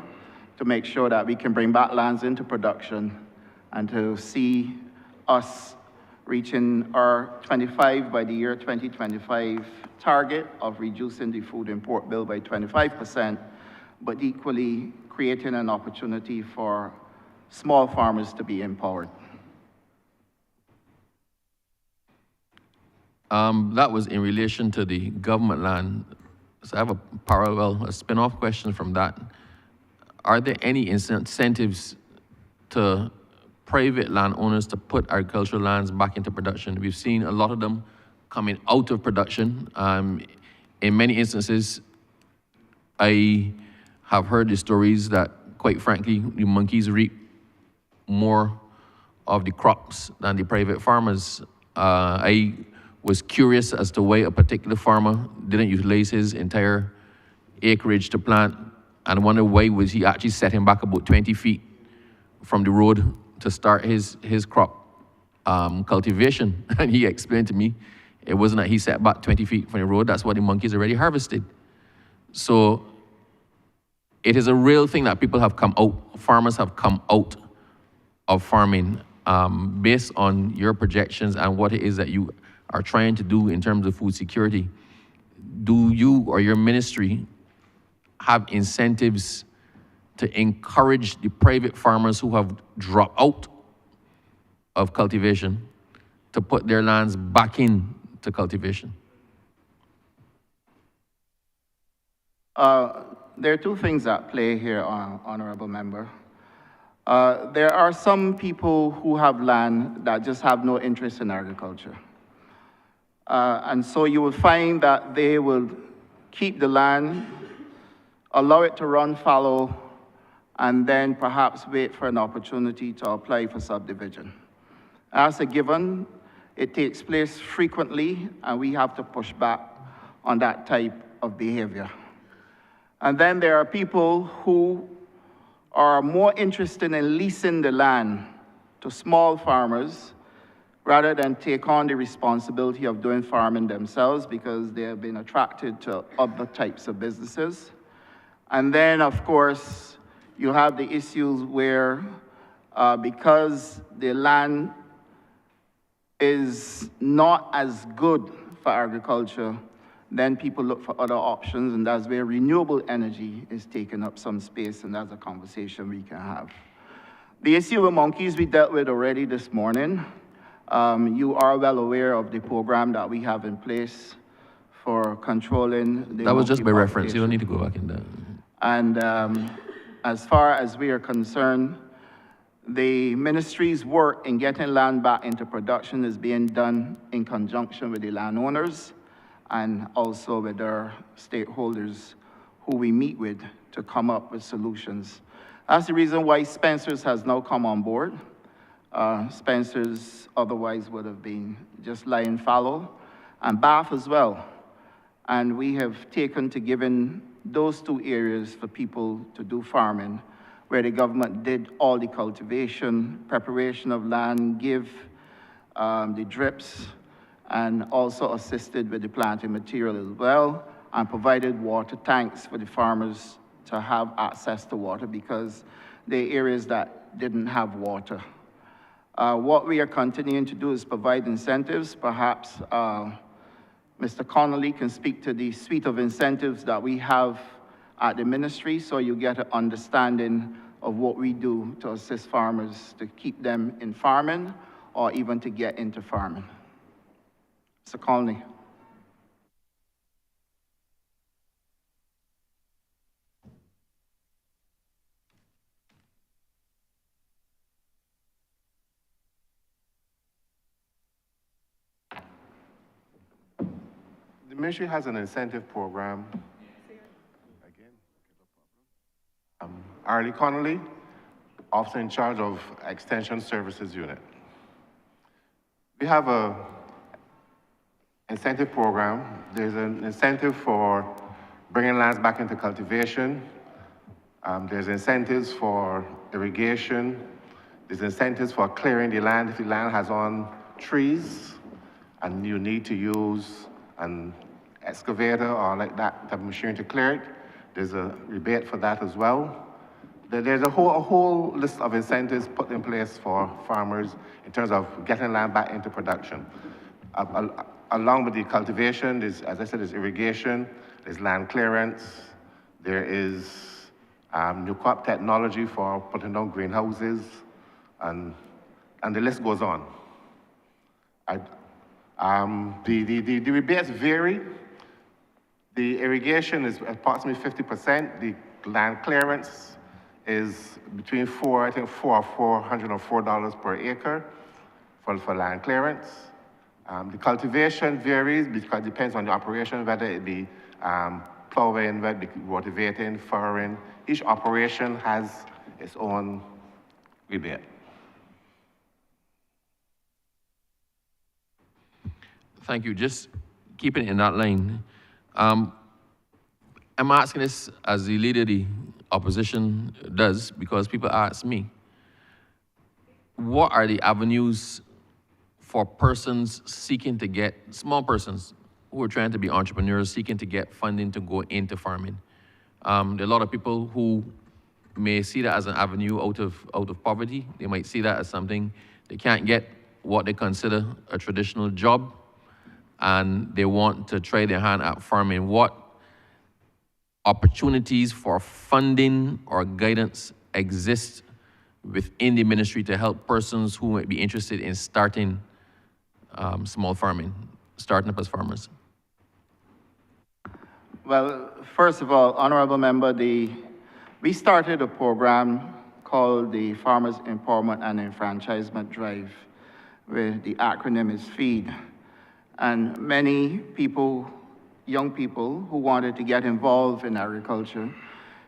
to make sure that we can bring back lands into production and to see us reaching our 25 by the year 2025 target of reducing the food import bill by 25%, but equally creating an opportunity for small farmers to be empowered. That was in relation to the government land. So I have a parallel, a spin-off question from that. Are there any incentives to private landowners to put agricultural lands back into production? We've seen a lot of them coming out of production. In many instances, I have heard the stories that, quite frankly, the monkeys reap more of the crops than the private farmers. I was curious as to why a particular farmer didn't utilize his entire acreage to plant, and wonder why was he actually setting back about 20 feet from the road to start his crop cultivation. And he explained to me, it wasn't that he set back 20 feet from the road, that's what the monkeys already harvested. So it is a real thing that people have come out, farmers have come out of farming based on your projections and what it is that you are trying to do in terms of food security. Do you or your ministry have incentives to encourage the private farmers who have dropped out of cultivation to put their lands back into cultivation? There are two things at play here, Honourable Member. There are some people who have land that just have no interest in agriculture. And so you will find that they will keep the land, allow it to run fallow, and then perhaps wait for an opportunity to apply for subdivision. As a given, it takes place frequently, and we have to push back on that type of behavior. And then there are people who are more interested in leasing the land to small farmers rather than take on the responsibility of doing farming themselves because they have been attracted to other types of businesses. And then, of course, you have the issues where because the land is not as good for agriculture, then people look for other options, and that's where renewable energy is taking up some space, and that's a conversation we can have. The issue with monkeys we dealt with already this morning. You are well aware of the program that we have in place for controlling the That was just by monkey reference, you don't need to population. go back in there. And as far as we are concerned, the ministry's work in getting land back into production is being done in conjunction with the landowners and also with our stakeholders who we meet with to come up with solutions. That's the reason why Spencer's has now come on board. Spencer's otherwise would have been just lying fallow, and Bath as well. And we have taken to giving those two areas for people to do farming, where the government did all the cultivation, preparation of land, give the drips, and also assisted with the planting material as well, and provided water tanks for the farmers to have access to water because there are areas that didn't have water. What we are continuing to do is provide incentives. Perhaps Mr. Connolly can speak to the suite of incentives that we have at the ministry so you get an understanding of what we do to assist farmers to keep them in farming or even to get into farming. Mr. Connolly. The ministry has an incentive program. Arlie Connolly, officer in charge of Extension Services Unit. We have a incentive program. There's an incentive for bringing lands back into cultivation. There's incentives for irrigation. There's incentives for clearing the land if the land has on trees and you need to use an excavator or like that type of machine to clear it. There's a rebate for that as well. There's a whole list of incentives put in place for farmers in terms of getting land back into production. Along with the cultivation, there's, as I said, there's irrigation, there's land clearance, there is new crop technology for putting down greenhouses, and the list goes on. The rebates vary. The irrigation is approximately 50%. The land clearance is between $400 or $404 per acre for land clearance. The cultivation varies because it depends on the operation, whether it be plowing, whether it be cultivating, furrowing. Each operation has its own rebate. Thank you. Just keeping it in that line. I'm asking this as the leader of the opposition does, because people ask me, what are the avenues for persons seeking to get, small persons who are trying to be entrepreneurs, seeking to get funding to go into farming? There are a lot of people who may see that as an avenue out of poverty. They might see that as something they can't get what they consider a traditional job, and they want to try their hand at farming. What opportunities for funding or guidance exist within the ministry to help persons who might be interested in starting small farming, starting up as farmers? Well, first of all, Honourable Member, we started a program called the Farmers Empowerment and Enfranchisement Drive, where the acronym is FEED. And many people, young people who wanted to get involved in agriculture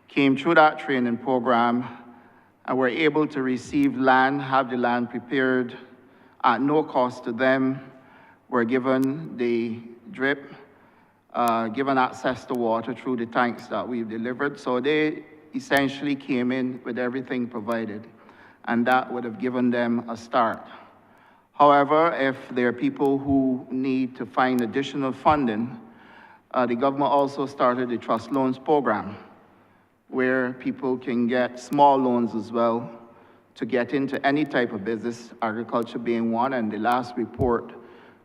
came through that training program and were able to receive land, have the land prepared at no cost to them, were given the drip, given access to water through the tanks that we've delivered. So they essentially came in with everything provided, and that would have given them a start. However, if there are people who need to find additional funding, the government also started the Trust Loans Program, where people can get small loans as well to get into any type of business, agriculture being one. And the last report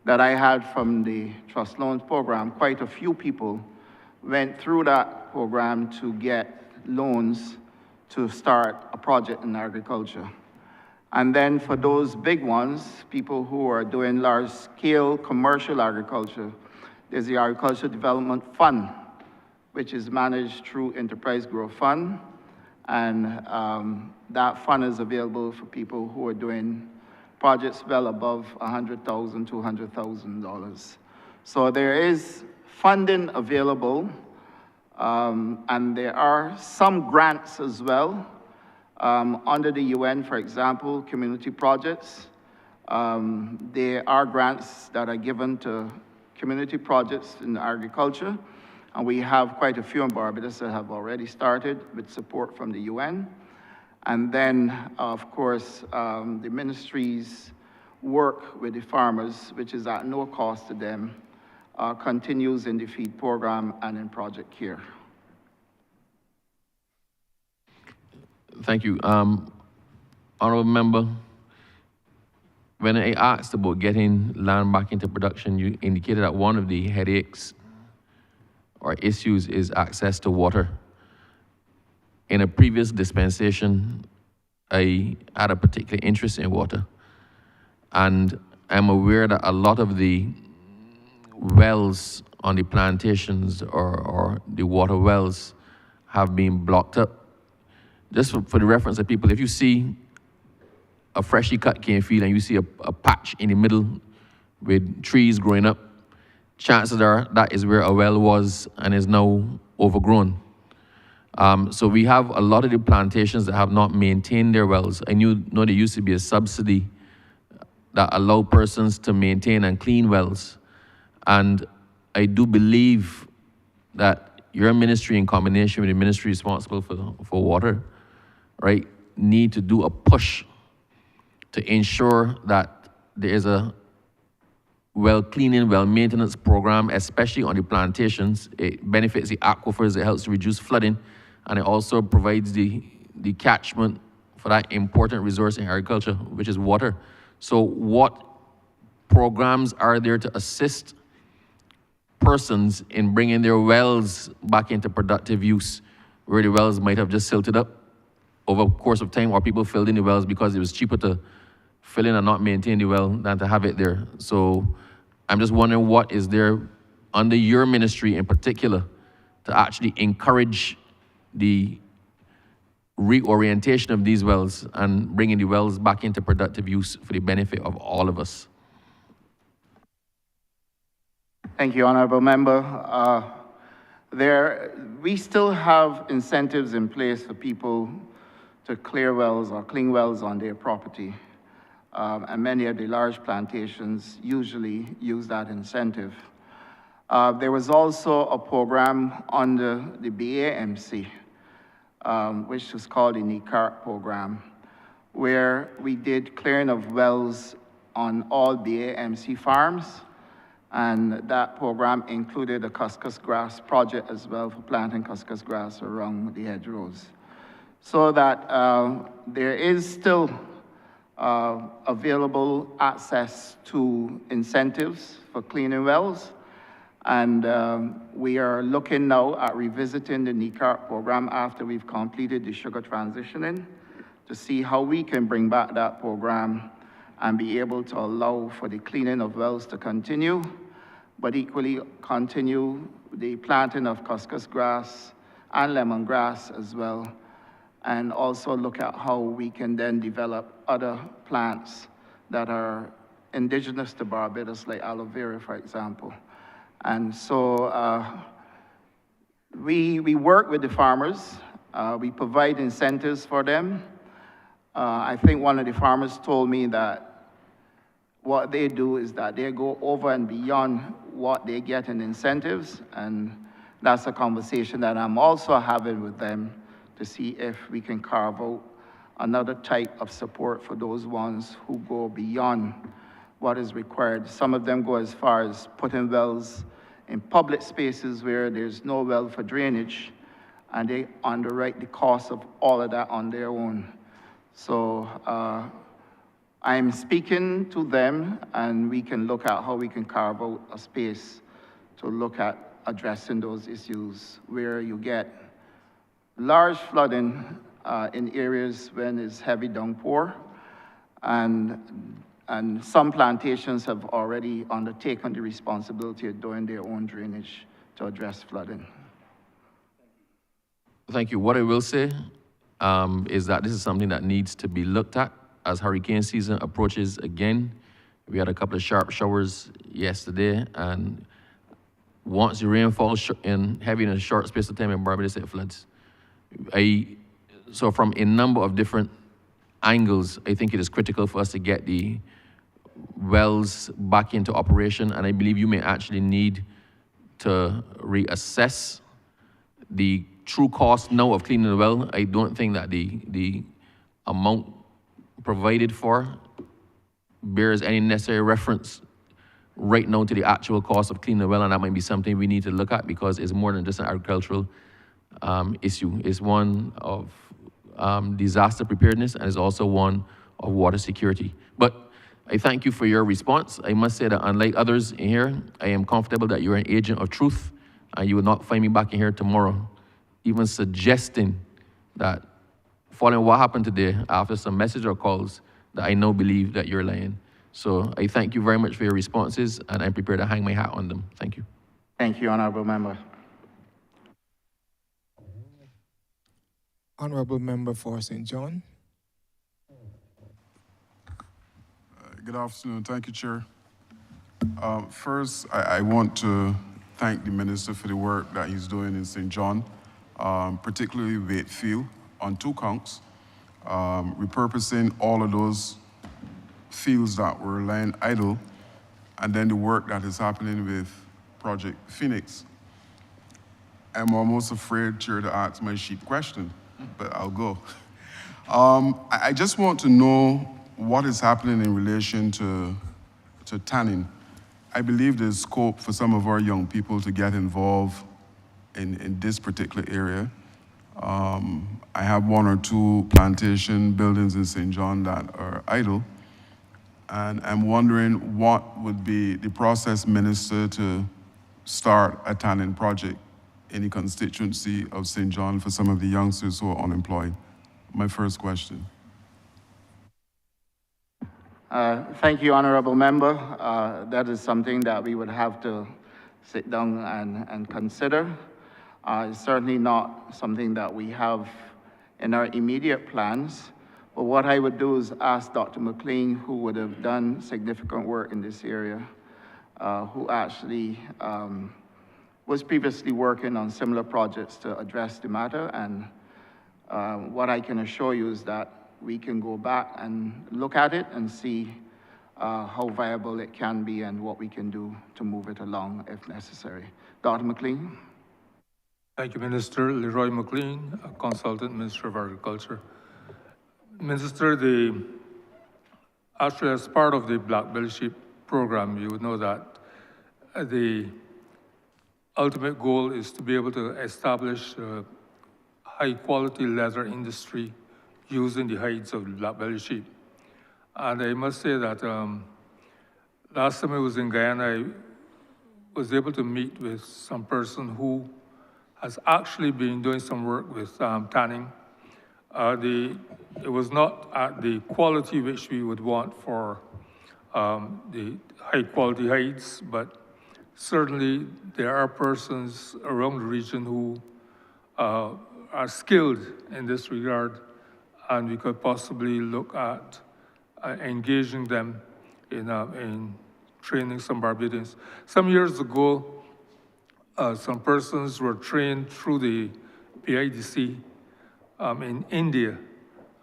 that I had from the Trust Loans Program, quite a few people went through that program to get loans to start a project in agriculture. And then for those big ones, people who are doing large-scale commercial agriculture, there's the Agricultural Development Fund, which is managed through Enterprise Growth Fund. And that fund is available for people who are doing projects well above $100,000, $200,000. So there is funding available, and there are some grants as well. Under the UN, for example, community projects, there are grants that are given to community projects in agriculture, and we have quite a few in Barbados that have already started with support from the UN. And then, of course, the ministry's work with the farmers, which is at no cost to them, continues in the FEED program and in Project CARE. Thank you. Honourable Member, when I asked about getting land back into production, you indicated that one of the headaches or issues is access to water. In a previous dispensation, I had a particular interest in water, and I'm aware that a lot of the wells on the plantations or the water wells have been blocked up. Just for the reference of people, if you see a freshly cut cane field and you see a patch in the middle with trees growing up, chances are that is where a well was and is now overgrown. So we have a lot of the plantations that have not maintained their wells. I know there used to be a subsidy that allowed persons to maintain and clean wells. And I do believe that your ministry, in combination with the ministry responsible for water, right, need to do a push to ensure that there is a well cleaning, well maintenance program, especially on the plantations. It benefits the aquifers, it helps to reduce flooding, and it also provides the the catchment for that important resource in agriculture, which is water. So what programs are there to assist persons in bringing their wells back into productive use, where the wells might have just silted up over the course of time, or people filled in the wells because it was cheaper to fill in and not maintain the well than to have it there. So I'm just wondering what is there under your ministry in particular to actually encourage the reorientation of these wells and bringing the wells back into productive use for the benefit of all of us. Thank you, Honourable Member. We still have incentives in place for people to clear wells or clean wells on their property. And many of the large plantations usually use that incentive. There was also a program under the BAMC, which was called the NECART program, where we did clearing of wells on all BAMC farms. And that program included a cuscus grass project as well for planting cuscus grass around the hedgerows. So that there is still available access to incentives for cleaning wells. And we are looking now at revisiting the NECART program after we've completed the sugar transitioning to see how we can bring back that program and be able to allow for the cleaning of wells to continue, but equally continue the planting of cuscus grass and lemongrass as well, and also look at how we can then develop other plants that are indigenous to Barbados, like aloe vera, for example. And so we work with the farmers. We provide incentives for them. I think one of the farmers told me that what they do is that they go over and beyond what they get in incentives, and that's a conversation that I'm also having with them to see if we can carve out another type of support for those ones who go beyond what is required. Some of them go as far as putting wells in public spaces where there's no well for drainage, and they underwrite the cost of all of that on their own. So I'm speaking to them, and we can look at how we can carve out a space to look at addressing those issues where you get large flooding in areas when it's heavy downpour, and some plantations have already undertaken the responsibility of doing their own drainage to address flooding. Thank you. What I will say is that this is something that needs to be looked at as hurricane season approaches again. We had a couple of sharp showers yesterday, and once the rain falls heavy in a short space of time in Barbados, it floods. So from a number of different angles, I think it is critical for us to get the wells back into operation, and I believe you may actually need to reassess the true cost now of cleaning the well. I don't think that the amount provided for bears any necessary reference right now to the actual cost of cleaning the well, and that might be something we need to look at because it's more than just an agricultural issue. It's one of disaster preparedness, and it's also one of water security. But I thank you for your response. I must say that unlike others in here, I am comfortable that you're an agent of truth, and you will not find me back in here tomorrow even suggesting that following what happened today after some message or calls that I now believe that you're lying. So I thank you very much for your responses, and I'm prepared to hang my hat on them. Thank you. Thank you, Honourable Member. Honourable Member for St. John. Good afternoon. Thank you, Chair. First, I want to thank the Minister for the work that he's doing in St. John, particularly Wakefield, on 2 counts, repurposing all of those fields that were lying idle, and then the work that is happening with Project Phoenix. I'm almost afraid, Chair, to ask my sheep question, but I'll go. I just want to know what is happening in relation to tanning. I believe there's scope for some of our young people to get involved in this particular area. I have 1 or 2 plantation buildings in St. John that are idle. And I'm wondering what would be the process, Minister, to start a tanning project in the constituency of St. John for some of the youngsters who are unemployed? My first question. Thank you, Honourable Member. That is something that we would have to sit down and consider. It's certainly not something that we have in our immediate plans. But what I would do is ask Dr. McLean, who would have done significant work in this area, who actually was previously working on similar projects to address the matter. And what I can assure you is that we can go back and look at it and see how viable it can be and what we can do to move it along if necessary. Dr. McLean. Thank you, Minister. Leroy McLean, Consultant Minister of Agriculture. Minister, actually as part of the Black Belly Sheep program, you would know that the ultimate goal is to be able to establish a high-quality leather industry using the hides of the black belly sheep. And I must say that last time I was in Guyana, I was able to meet with some person who has actually been doing some work with tanning. It was not at the quality which we would want for the high-quality hides, but certainly there are persons around the region who are skilled in this regard, and we could possibly look at engaging them in training some Barbadians. Some years ago, some persons were trained through the PIDC in India,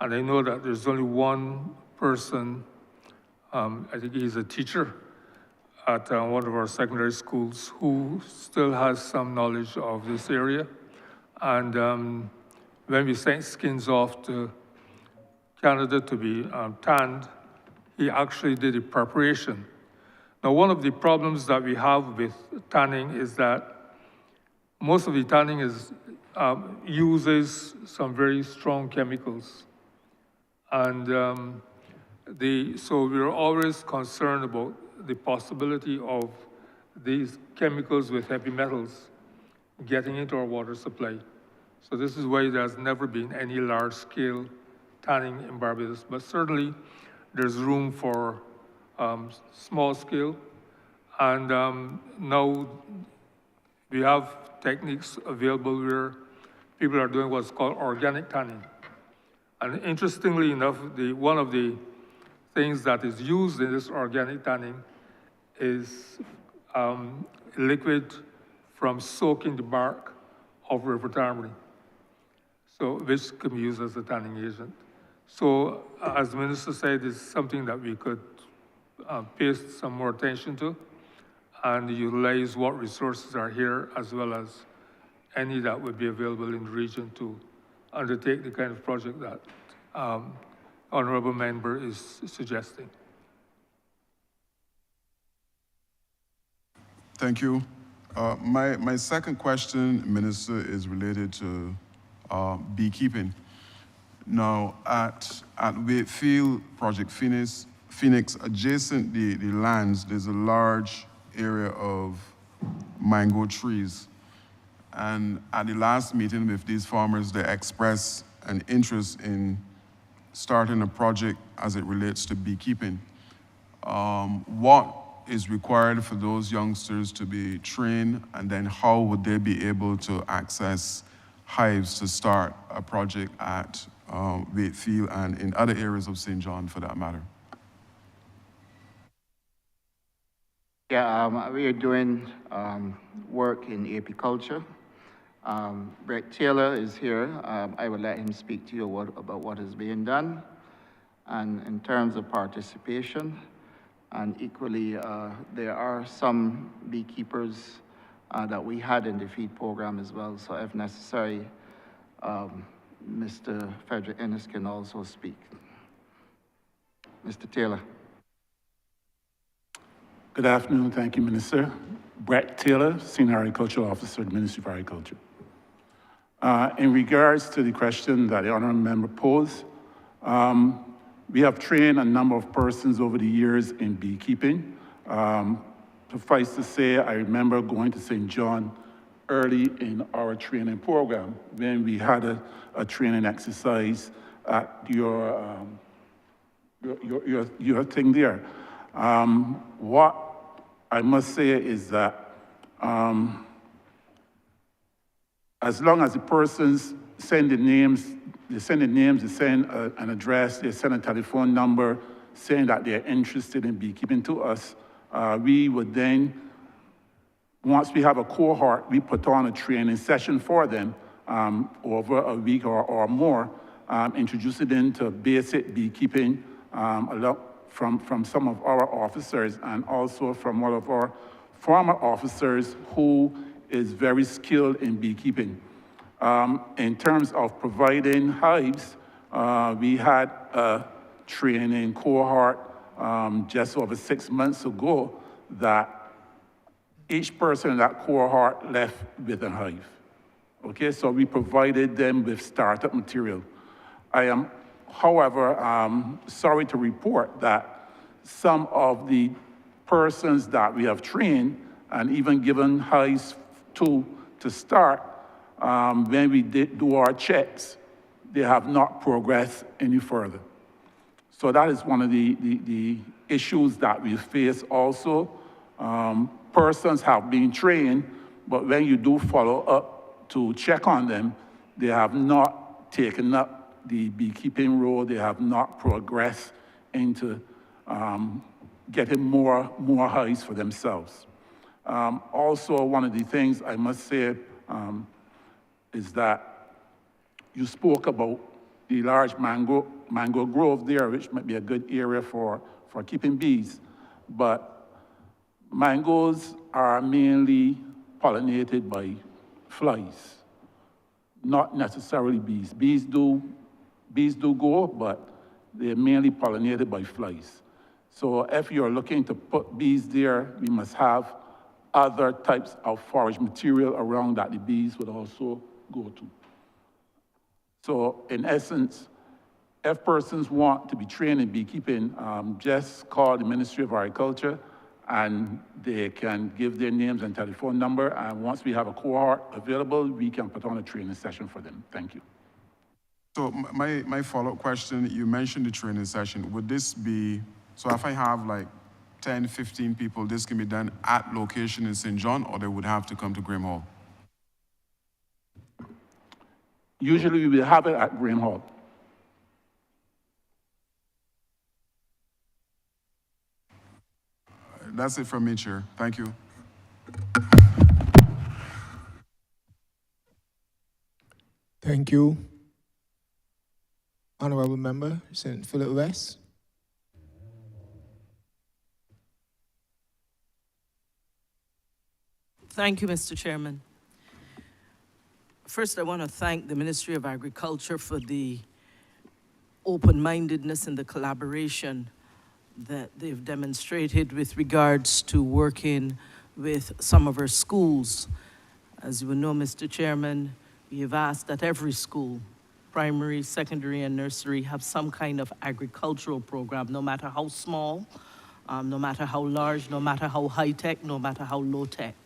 and I know that there's only one person, I think he's a teacher at one of our secondary schools, who still has some knowledge of this area. And when we sent skins off to Canada to be tanned, he actually did a preparation. Now, one of the problems that we have with tanning is that most of the tanning uses some very strong chemicals. And so we're always concerned about the possibility of these chemicals with heavy metals getting into our water supply. So this is why there's never been any large-scale tanning in Barbados. But certainly, there's room for small scale. And now we have techniques available where people are doing what's called organic tanning. And interestingly enough, one of the things that is used in this organic tanning is liquid from soaking the bark of river tamarind, so which can be used as a tanning agent. So, as the minister said, it's something that we could pay some more attention to and utilize what resources are here, as well as any that would be available in the region to undertake the kind of project that Honourable Member is suggesting. Thank you. My second question, Minister, is related to beekeeping. Now, at Wakefield, Project Phoenix, adjacent the lands, there's a large area of mango trees. And at the last meeting with these farmers, they expressed an interest in starting a project as it relates to beekeeping. What is required for those youngsters to be trained, and then how would they be able to access hives to start a project at Wakefield and in other areas of St. John for that matter? Yeah, we are doing work in apiculture. Brett Taylor is here. I will let him speak to you about what is being done. And in terms of participation, and equally, there are some beekeepers that we had in the feed program as well. So if necessary, Mr. Frederick Ennis can also speak. Mr. Taylor. Good afternoon. Thank you, Minister. Brett Taylor, Senior Agricultural Officer at the Ministry of Agriculture. In regards to the question that the honourable member posed, we have trained a number of persons over the years in beekeeping. Suffice to say, I remember going to St. John early in our training program when we had a training exercise at your thing there. What I must say is that as long as the persons send the names, they send an address, they send a telephone number saying that they're interested in beekeeping to us, we would then, once we have a cohort, we put on a training session for them over a week or more, introducing them to basic beekeeping from some of our officers and also from one of our former officers who is very skilled in beekeeping. In terms of providing hives, we had a training cohort just over 6 months ago that each person in that cohort left with a hive. Okay, so we provided them with startup material. I am, however, sorry to report that some of the persons that we have trained and even given hives to start, when we do our checks, they have not progressed any further. So that is one of the issues that we face also. Persons have been trained, but when you do follow up to check on them, they have not taken up the beekeeping role, they have not progressed into getting more hives for themselves. Also, one of the things I must say is that you spoke about the large mango grove there, which might be a good area for keeping bees, but mangoes are mainly pollinated by flies, not necessarily bees. Bees do go, but they're mainly pollinated by flies. So if you're looking to put bees there, we must have other types of forage material around that the bees would also go to. So in essence, if persons want to be trained in beekeeping, just call the Ministry of Agriculture and they can give their names and telephone number. And once we have a cohort available, we can put on a training session for them. Thank you. So my follow-up question, you mentioned the training session. Would this be, so if I have like 10, 15 people, this can be done at location in St. John, or they would have to come to Graham Hall? Usually we will have it at Graham Hall. That's it from me, Chair. Thank you. Thank you. Honourable Member, St. Philip West. Thank you, Mr. Chairman. First, I want to thank the Ministry of Agriculture for the open-mindedness and the collaboration that they've demonstrated with regards to working with some of our schools. As you will know, Mr. Chairman, we have asked that every school, primary, secondary, and nursery, have some kind of agricultural program, no matter how small, no matter how large, no matter how high-tech, no matter how low-tech.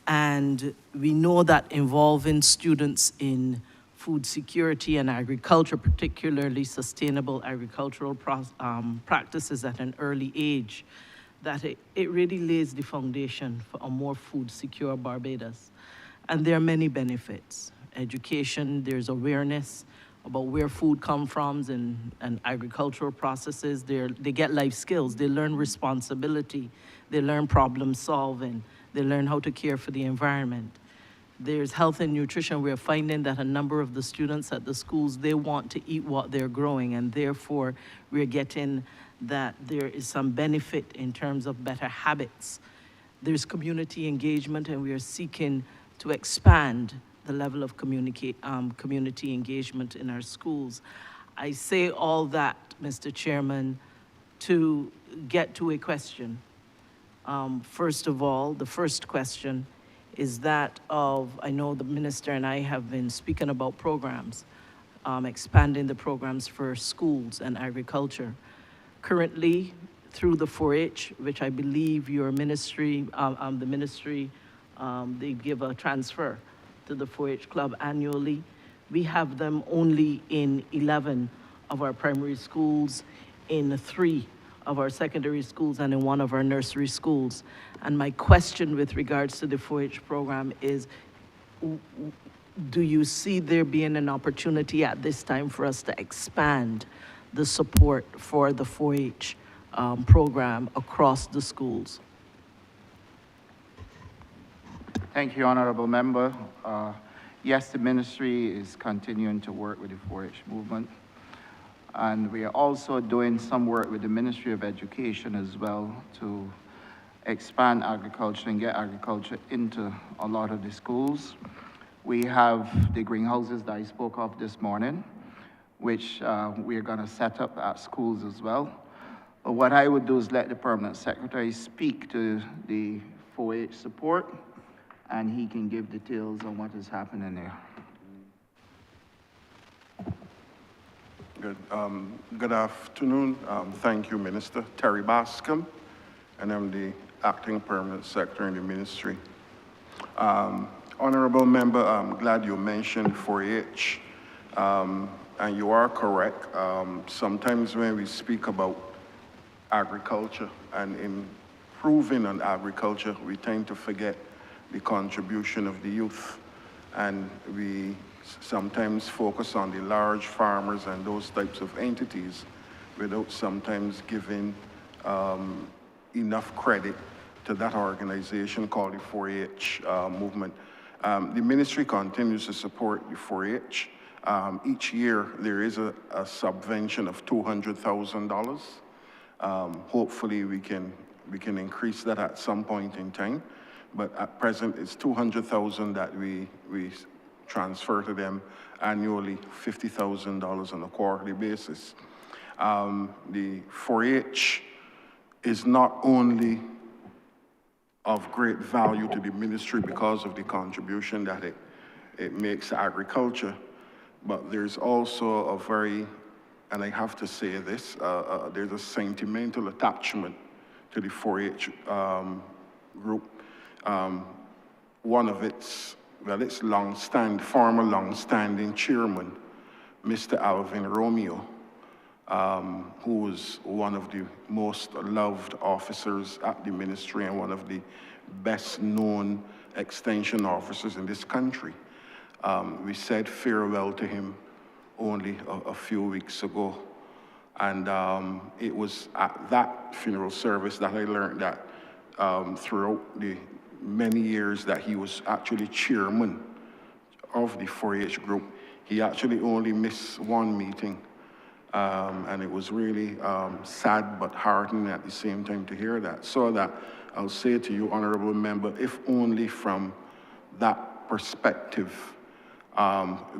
And we know that involving students in food security and agriculture, particularly sustainable agricultural practices at an early age, that it really lays the foundation for a more food secure Barbados. And there are many benefits. Education, there's awareness about where food comes from and agricultural processes. They get life skills, they learn responsibility, they learn problem solving, they learn how to care for the environment. There's health and nutrition. We're finding that a number of the students at the schools, they want to eat what they're growing, and therefore we're getting that there is some benefit in terms of better habits. There's community engagement, and we are seeking to expand the level of community engagement in our schools. I say all that, Mr. Chairman, to get to a question. First of all, the first question is that of, I know the minister and I have been speaking about programs, expanding the programs for schools and agriculture. Currently, through the 4-H, which I believe your ministry, the ministry, they give a transfer to the 4-H club annually. We have them only in 11 of our primary schools, in 3 of our secondary schools, and in 1 of our nursery schools. And my question with regards to the 4-H program is, do you see there being an opportunity at this time for us to expand the support for the 4-H program across the schools? Thank you, Honourable Member. Yes, the ministry is continuing to work with the 4-H movement. And we are also doing some work with the Ministry of Education as well to expand agriculture and get agriculture into a lot of the schools. We have the greenhouses that I spoke of this morning, which we are going to set up at schools as well. But what I would do is let the permanent secretary speak to the 4-H support, and he can give details on what is happening there. Good afternoon. Thank you, Minister. Terry Bascom, and I'm the Acting Permanent Secretary in the Ministry. Honourable Member, I'm glad you mentioned 4-H, and you are correct. Sometimes when we speak about agriculture and improving on agriculture, we tend to forget the contribution of the youth, and we sometimes focus on the large farmers and those types of entities without sometimes giving enough credit to that organization called the 4-H movement. The ministry continues to support the 4-H. Each year there is a subvention of $200,000. Hopefully we can increase that at some point in time, but at present it's $200,000 that we transfer to them annually, $50,000 on a quarterly basis. The 4-H is not only of great value to the ministry because of the contribution that it makes to agriculture, but there's also a very, and I have to say this, there's a sentimental attachment to the 4-H group. One of its, well, its former long-standing chairman, Mr. Alvin Romeo, who was one of the most loved officers at the ministry and one of the best-known extension officers in this country. We said farewell to him only a few weeks ago. And it was at that funeral service that I learned that throughout the many years that he was actually chairman of the 4-H group, he actually only missed one meeting. And it was really sad but heartening at the same time to hear that. So that I'll say to you, Honourable Member, if only from that perspective,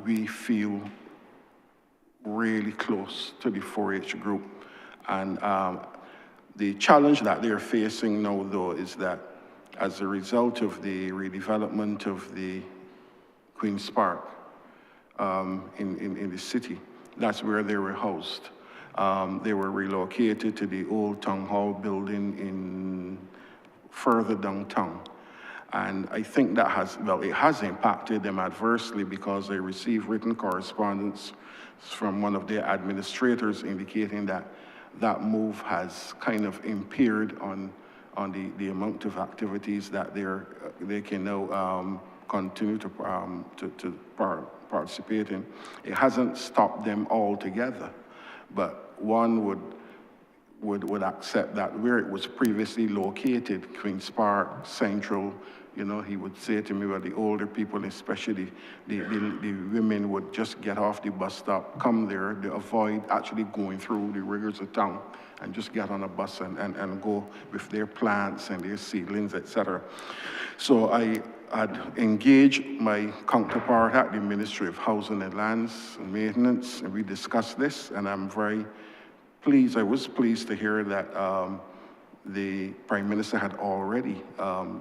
we feel really close to the 4-H group. And the challenge that they're facing now, though, is that as a result of the redevelopment of the Queen's Park in the city, that's where they were housed. They were relocated to the old town hall building in further downtown. And I think that it has impacted them adversely because they received written correspondence from one of their administrators indicating that that move has kind of impaired on the amount of activities that they can now continue to participate in. It hasn't stopped them altogether, but one would accept that where it was previously located, Queen's Park, Central, you know, he would say to me, well, the older people, especially the women, would just get off the bus stop, come there, they avoid actually going through the rigors of town, and just get on a bus and go with their plants and their seedlings, etc. So I had engaged my counterpart at the Ministry of Housing and Lands and Maintenance, and we discussed this, and I'm very pleased, I was pleased to hear that the Prime Minister had already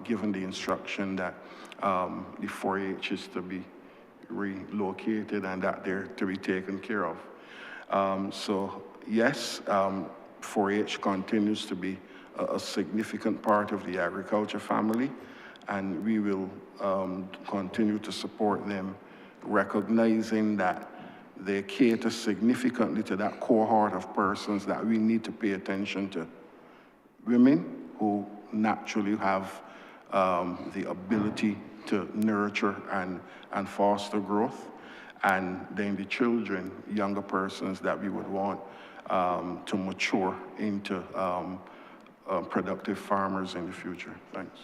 given the instruction that the 4-H is to be relocated and that they're to be taken care of. So yes, 4-H continues to be a significant part of the agriculture family, and we will continue to support them, recognizing that they cater significantly to that cohort of persons that we need to pay attention to. Women who naturally have the ability to nurture and foster growth, and then the children, younger persons that we would want to mature into productive farmers in the future. Thanks.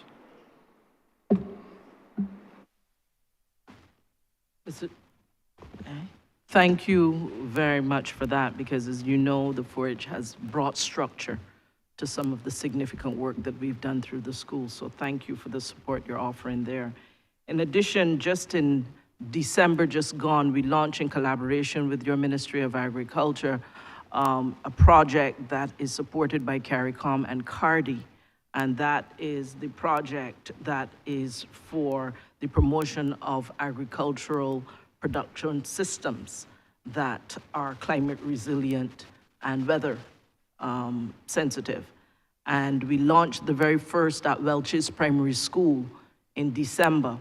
Thank you very much for that, because as you know, the 4-H has brought structure to some of the significant work that we've done through the school. So thank you for the support you're offering there. In addition, just in December just gone, we launched in collaboration with your Ministry of Agriculture a project that is supported by CARICOM and CARDI, and that is the project that is for the promotion of agricultural production systems that are climate resilient and weather sensitive. And we launched the very first at Welch's Primary School in December.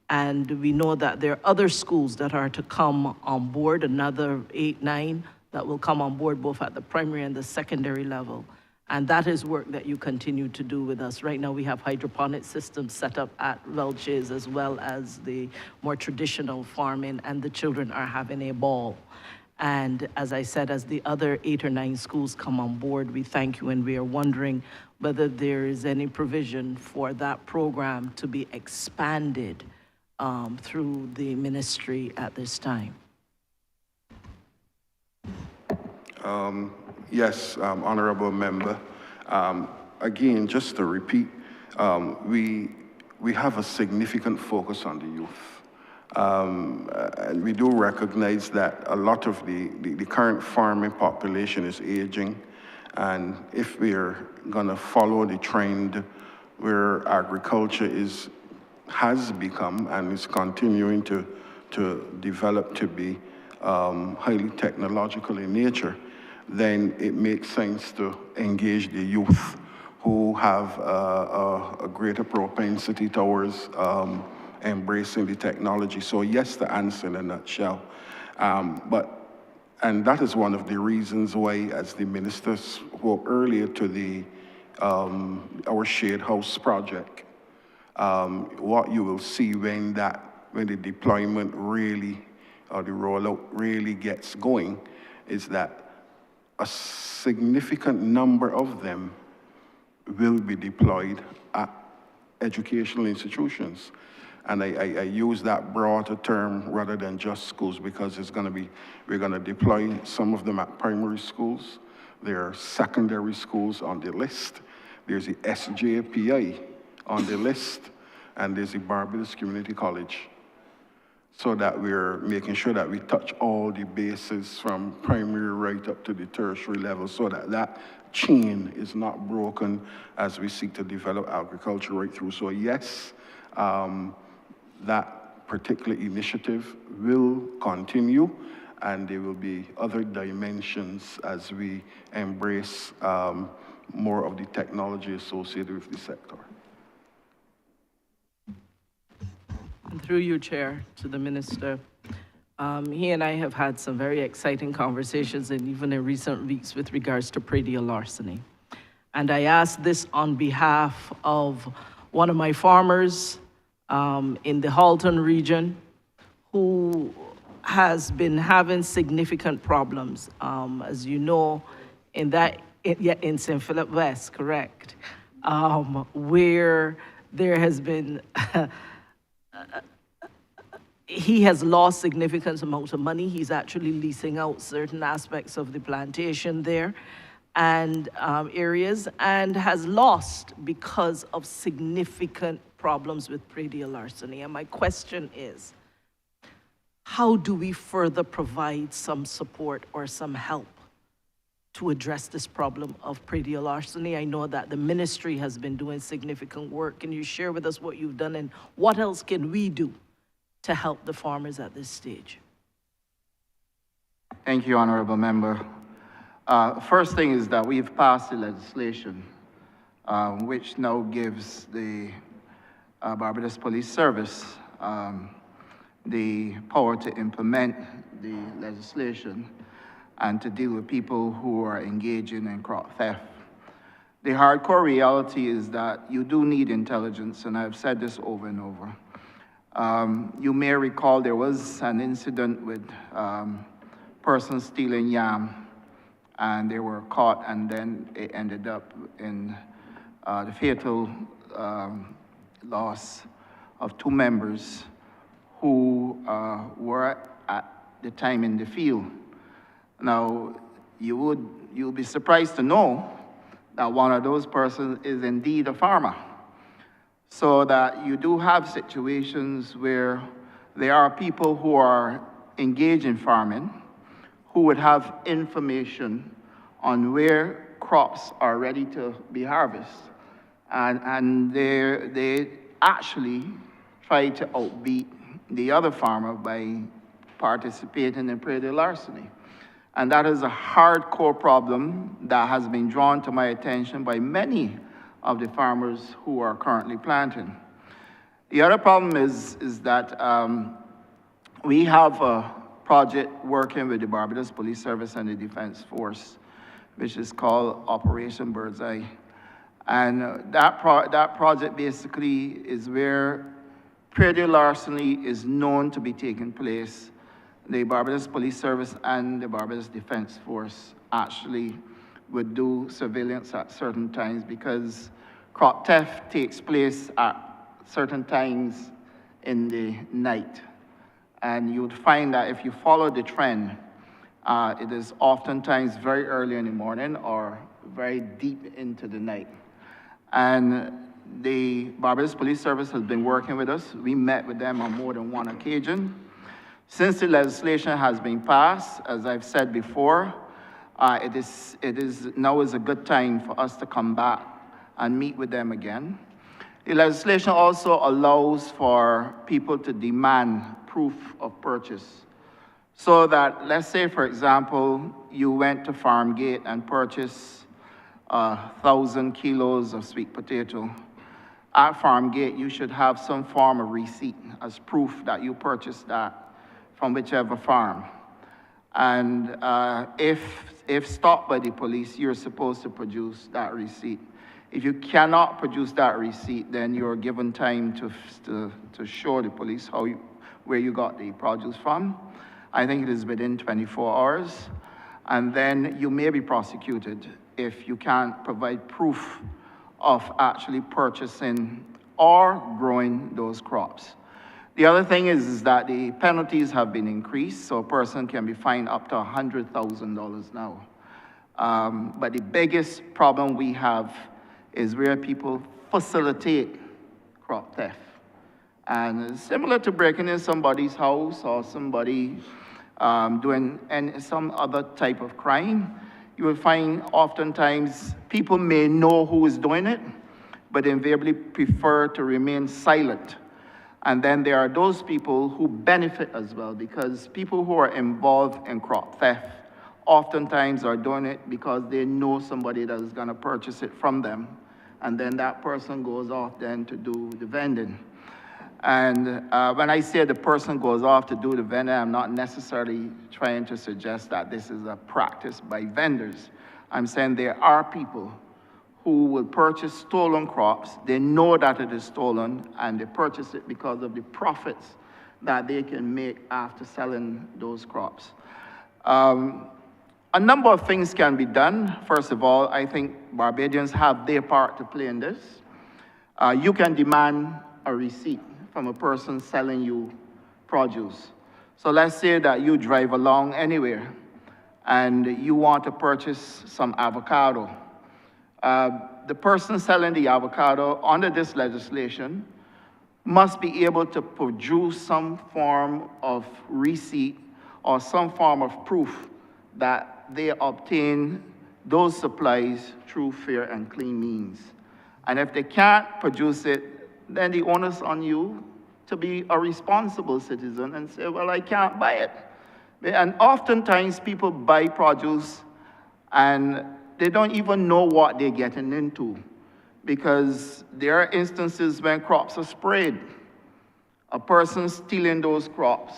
And we know that there are other schools that are to come on board, another 8, 9, that will come on board both at the primary and the secondary level. And that is work that you continue to do with us. Right now we have hydroponic systems set up at Welch's as well as the more traditional farming, and the children are having a ball. And as I said, as the other 8 or 9 schools come on board, we thank you, and we are wondering whether there is any provision for that program to be expanded through the ministry at this time. Yes, Honourable Member. Again, just to repeat, we have a significant focus on the youth. And we do recognize that a lot of the current farming population is aging. And if we're gonna follow the trend where agriculture has become and is continuing to develop to be highly technological in nature, then it makes sense to engage the youth who have a greater propensity towards embracing the technology. So yes, the answer in a nutshell. And that is one of the reasons why, as the minister spoke earlier to our Shade House project, what you will see when the deployment really, or the rollout really gets going, is that a significant number of them will be deployed at educational institutions. And I use that broader term rather than just schools, because we're gonna deploy some of them at primary schools. There are secondary schools on the list. There's the SJPI on the list, and there's the Barbados Community College. So that we're making sure that we touch all the bases from primary right up to the tertiary level, so that that chain is not broken as we seek to develop agriculture right through. So yes, that particular initiative will continue, and there will be other dimensions as we embrace more of the technology associated with the sector. And through you, Chair, to the Minister, he and I have had some very exciting conversations, and even in recent weeks, with regards to predial larceny. And I ask this on behalf of one of my farmers in the Halton region, who has been having significant problems. As you know, in St. Philip West, correct, where there has been he has lost significant amounts of money. He's actually leasing out certain aspects of the plantation there and areas, and has lost because of significant problems with predial larceny. And my question is, how do we further provide some support or some help to address this problem of predial larceny? I know that the ministry has been doing significant work. Can you share with us what you've done and what else can we do to help the farmers at this stage? Thank you, Honourable Member. First thing is that we've passed the legislation which now gives the Barbados Police Service the power to implement the legislation and to deal with people who are engaging in crop theft. The hardcore reality is that you do need intelligence, and I've said this over and over. You may recall there was an incident with persons stealing yam, and they were caught, and then it ended up in the fatal loss of 2 members who were at the time in the field. Now, you'll be surprised to know that one of those persons is indeed a farmer. So that you do have situations where there are people who are engaged in farming who would have information on where crops are ready to be harvested. And they actually try to outbeat the other farmer by participating in predial larceny. And that is a hardcore problem that has been drawn to my attention by many of the farmers who are currently planting. The other problem is that we have a project working with the Barbados Police Service and the Defense Force, which is called Operation Birdseye. And that project basically is where predial larceny is known to be taking place. The Barbados Police Service and the Barbados Defense Force actually would do surveillance at certain times because crop theft takes place at certain times in the night. And you'd find that if you follow the trend, it is oftentimes very early in the morning or very deep into the night. And the Barbados Police Service has been working with us. We met with them on more than one occasion. Since the legislation has been passed, as I've said before, now is a good time for us to come back and meet with them again. The legislation also allows for people to demand proof of purchase. So that, let's say, for example, you went to Farm Gate and purchased 1,000 kilos of sweet potato. At Farm Gate, you should have some form of receipt as proof that you purchased that from whichever farm. And if stopped by the police, you're supposed to produce that receipt. If you cannot produce that receipt, then you're given time to show the police where you got the produce from. I think it is within 24 hours. And then you may be prosecuted if you can't provide proof of actually purchasing or growing those crops. The other thing is that the penalties have been increased, so a person can be fined up to $100,000 now. But the biggest problem we have is where people facilitate crop theft. And similar to breaking in somebody's house or somebody doing some other type of crime, you will find oftentimes people may know who is doing it, but invariably prefer to remain silent. And then there are those people who benefit as well, because people who are involved in crop theft oftentimes are doing it because they know somebody that is going to purchase it from them. And then that person goes off then to do the vending. And when I say the person goes off to do the vending, I'm not necessarily trying to suggest that this is a practice by vendors. I'm saying there are people who will purchase stolen crops. They know that it is stolen, and they purchase it because of the profits that they can make after selling those crops. A number of things can be done. First of all, I think Barbadians have their part to play in this. You can demand a receipt from a person selling you produce. So let's say that you drive along anywhere and you want to purchase some avocado. The person selling the avocado under this legislation must be able to produce some form of receipt or some form of proof that they obtain those supplies through fair and clean means. And if they can't produce it, then the onus on you to be a responsible citizen and say, well, I can't buy it. And oftentimes people buy produce and they don't even know what they're getting into, because there are instances when crops are sprayed. A person stealing those crops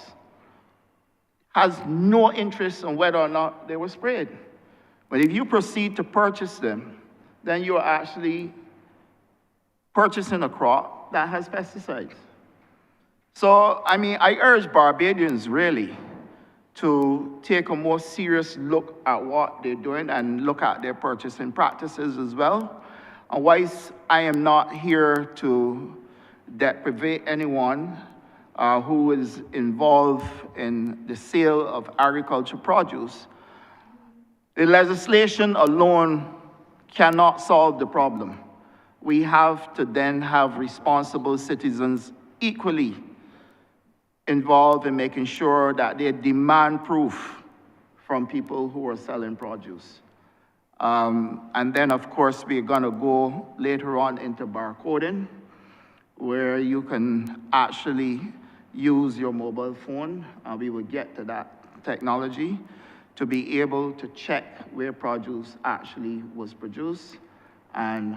has no interest in whether or not they were sprayed. But if you proceed to purchase them, then you're actually purchasing a crop that has pesticides. So, I mean, I urge Barbadians really to take a more serious look at what they're doing and look at their purchasing practices as well. And whilst I am not here to deprivate anyone who is involved in the sale of agricultural produce, the legislation alone cannot solve the problem. We have to then have responsible citizens equally involved in making sure that they demand proof from people who are selling produce. And then, of course, we're going to go later on into barcoding, where you can actually use your mobile phone, and we will get to that technology, to be able to check where produce actually was produced and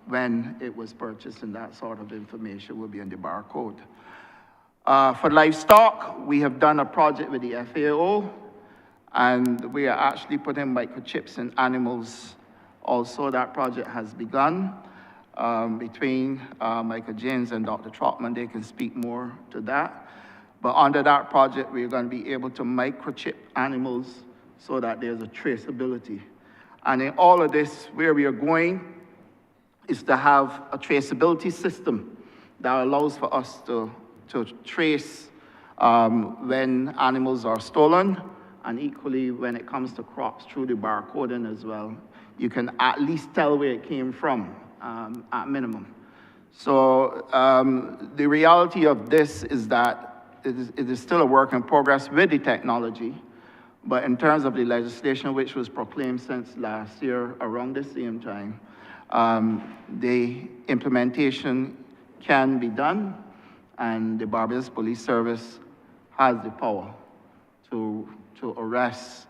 when it was purchased, and that sort of information will be in the barcode. For livestock, we have done a project with the FAO, and we are actually putting microchips in animals. Also, that project has begun between Michael James and Dr. Trotman. They can speak more to that. But under that project, we're going to be able to microchip animals so that there's a traceability. And in all of this, where we are going is to have a traceability system that allows for us to trace when animals are stolen, and equally when it comes to crops through the barcoding as well. You can at least tell where it came from at minimum. So the reality of this is that it is still a work in progress with the technology, but in terms of the legislation, which was proclaimed since last year around the same time, the implementation can be done, and the Barbados Police Service has the power to arrest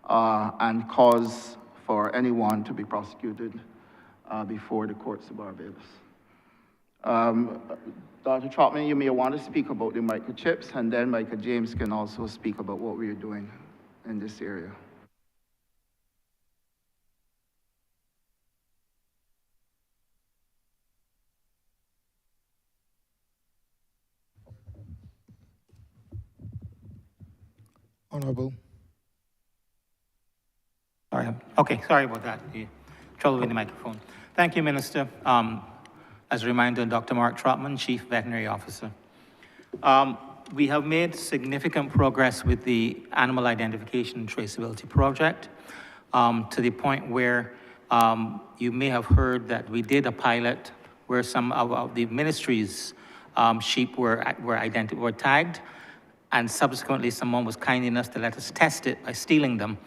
and cause for anyone to be prosecuted before the courts of Barbados. Dr. Trotman, you may want to speak about the microchips, and then Michael James can also speak about what we are doing in this area. Honourable. Sorry. Okay, sorry about that. The trouble with the microphone. Thank you, Minister. As a reminder, Dr. Mark Trotman, Chief Veterinary Officer. We have made significant progress with the Animal Identification and Traceability Project to the point where you may have heard that we did a pilot where some of the ministry's sheep were tagged, and subsequently someone was kind enough to let us test it by stealing them,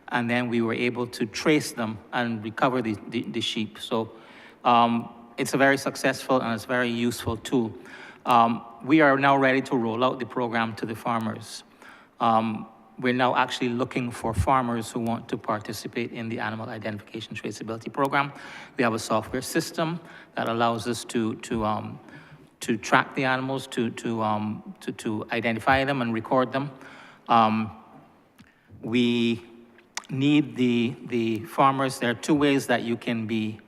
and then we were able to trace them and recover the sheep. So it's a very successful and it's a very useful tool. We are now ready to roll out the program to the farmers. We're now actually looking for farmers who want to participate in the Animal Identification Traceability Program. We have a software system that allows us to track the animals, to identify them and record them. We need the farmers. There are two ways that you can be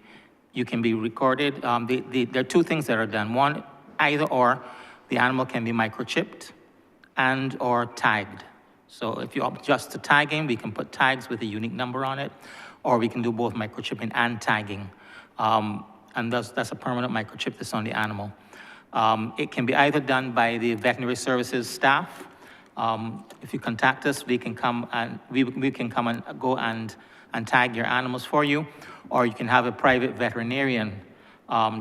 recorded. There are two things that are done. One, either or, the animal can be microchipped and or tagged. So if you opt just to tagging, we can put tags with a unique number on it, or we can do both microchipping and tagging. And that's a permanent microchip that's on the animal. It can be either done by the veterinary services staff. If you contact us, we can come and we can come and go and tag your animals for you, or you can have a private veterinarian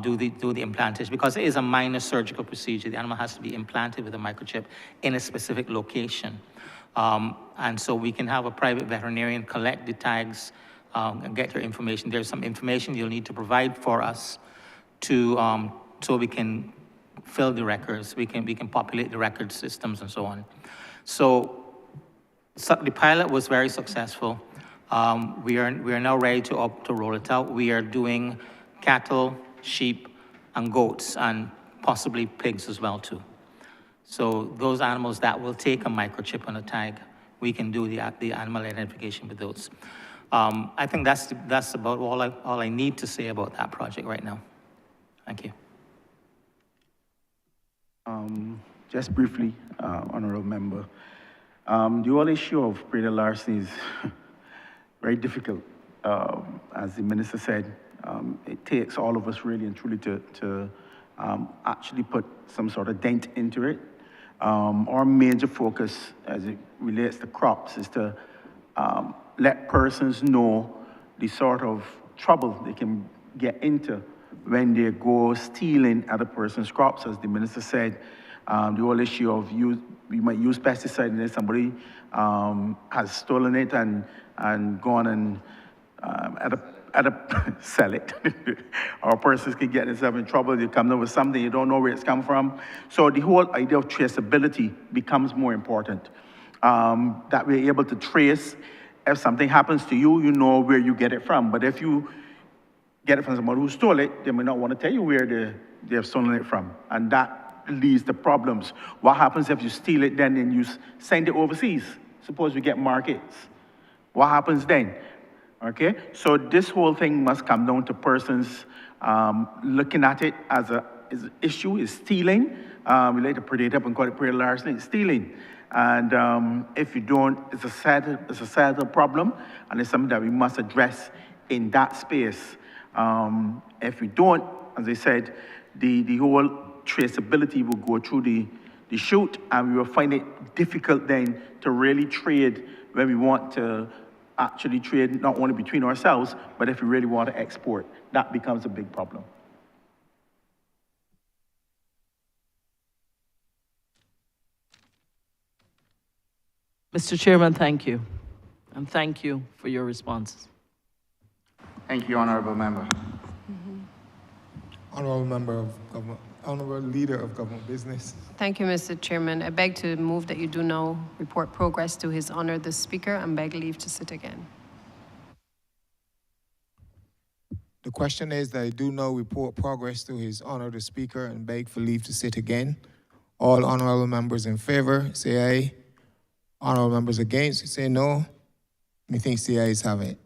do the implantation, because it is a minor surgical procedure. The animal has to be implanted with a microchip in a specific location. And so we can have a private veterinarian collect the tags and get your information. There's some information you'll need to provide for us to, so we can fill the records, we can populate the record systems and so on. So the pilot was very successful. We are now ready to roll it out. We are doing cattle, sheep, and goats, and possibly pigs as well too. So those animals that will take a microchip and a tag, we can do the animal identification with those. I think that's about all I need to say about that project right now. Thank you. Just briefly, Honourable Member, the whole issue of predatory larceny is very difficult. As the Minister said, it takes all of us really and truly to actually put some sort of dent into it. Our major focus as it relates to crops is to let persons know the sort of trouble they can get into when they go stealing other person's crops. As the Minister said, the whole issue of we might use pesticide and then somebody has stolen it and gone and sell it. Or persons can get themselves in trouble. They come up with something, you don't know where it's come from. So the whole idea of traceability becomes more important. That we're able to trace, if something happens to you, you know where you get it from. But if you get it from somebody who stole it, they may not want to tell you where they have stolen it from. And that leads to problems. What happens if you steal it then and you send it overseas? Suppose we get markets. What happens then? Okay, so this whole thing must come down to persons looking at it as an issue, is stealing. We like to predate up and call it predatory larceny, it's stealing. And if you don't, it's a societal problem, and it's something that we must address in that space. If we don't, as I said, the whole traceability will go through the chute, and we will find it difficult then to really trade when we want to actually trade not only between ourselves, but if we really want to export, that becomes a big problem. Mr. Chairman, thank you. And thank you for your responses. Thank you, Honourable Member. Honourable Member of Government, Honourable Leader of Government Business. Thank you, Mr. Chairman. I beg to move that you do now report progress to His Honour the Speaker and beg leave to sit again. The question is that I do now report progress to His Honour the Speaker and beg for leave to sit again. All honourable members in favour, say aye. Honourable members against, say no. Methinks the ayes have it.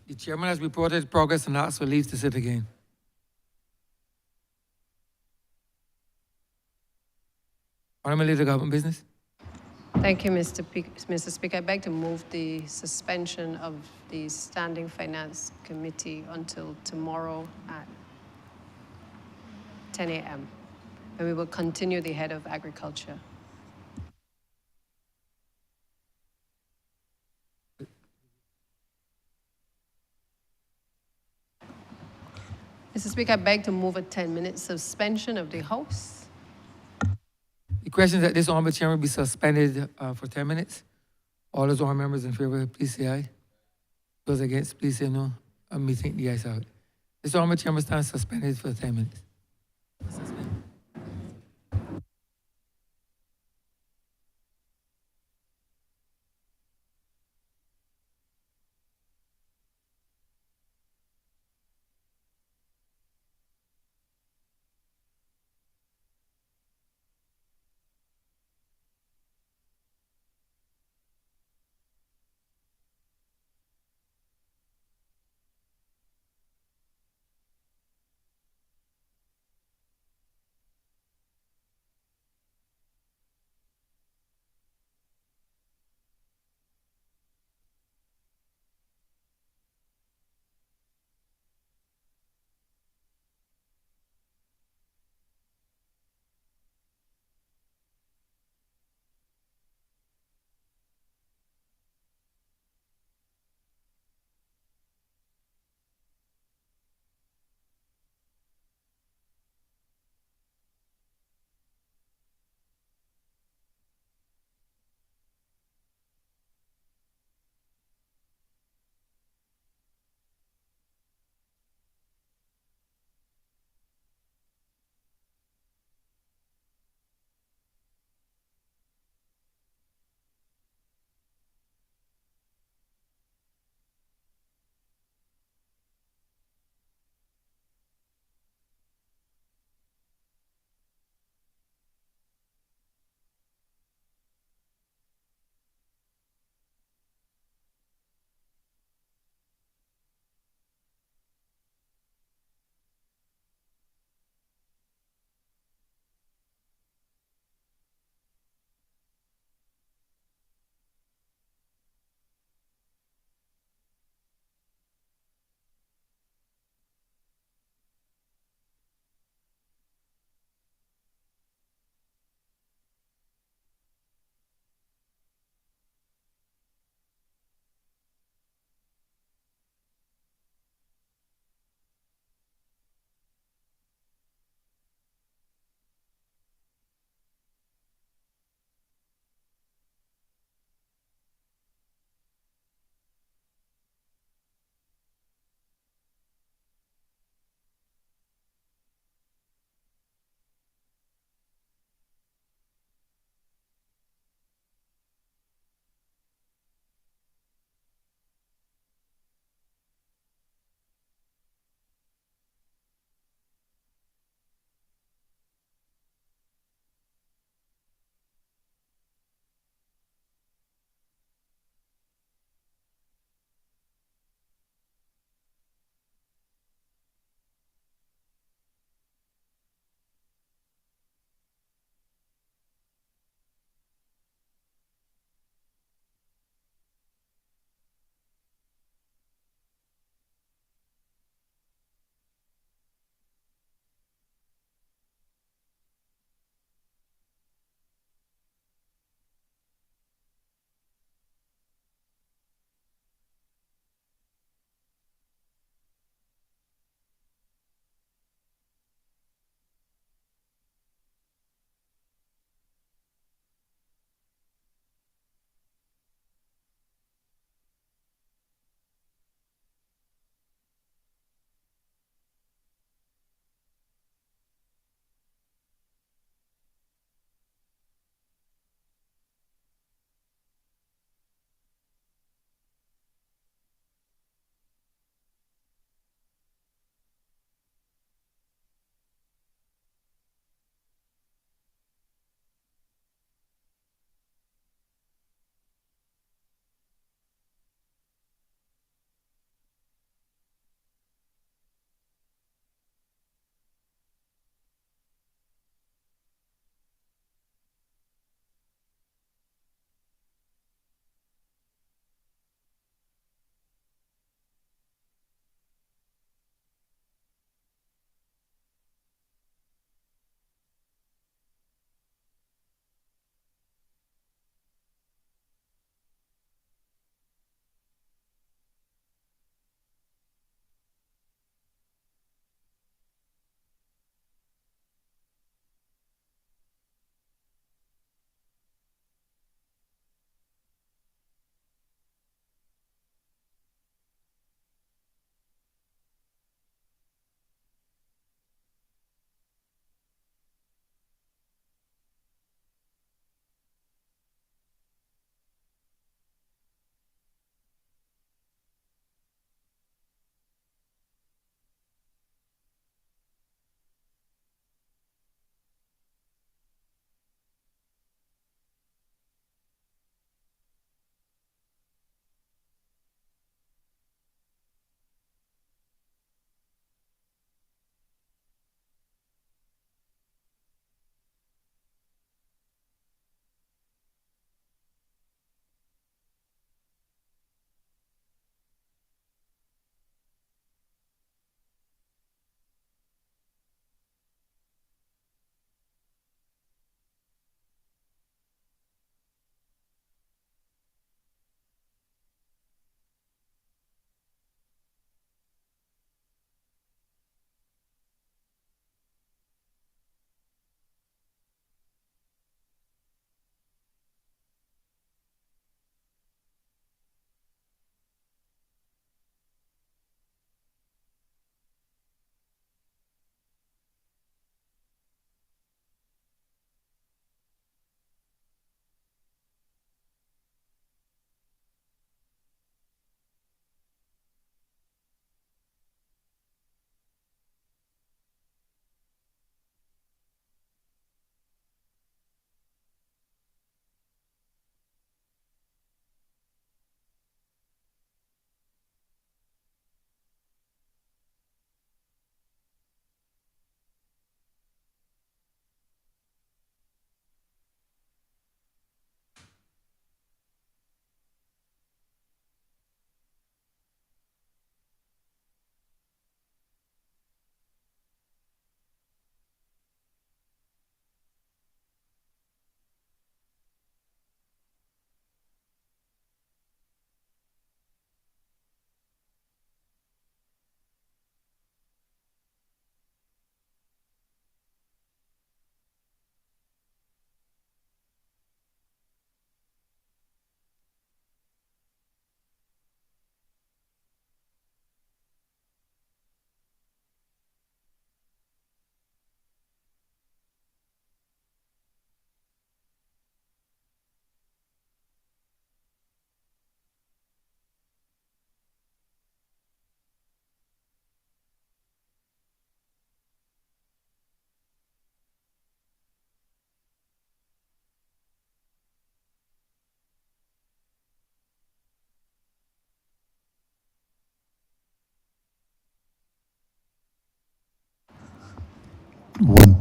The chairman has reported progress and asks for leave to sit again. Honourable Leader of Government Business. Thank you, Mr. Speaker. I beg to move the suspension of the Standing Finance Committee until tomorrow at 10 a.m. And we will continue the head of agriculture. Mr. Speaker, I beg to move a 10-minute suspension of the House. The question is that this honourable chairman be suspended for 10 minutes. All those honourable members in favour, please say aye. Those against, please say no. And me think the ayes have it. This honourable chairman stands suspended for 10 minutes.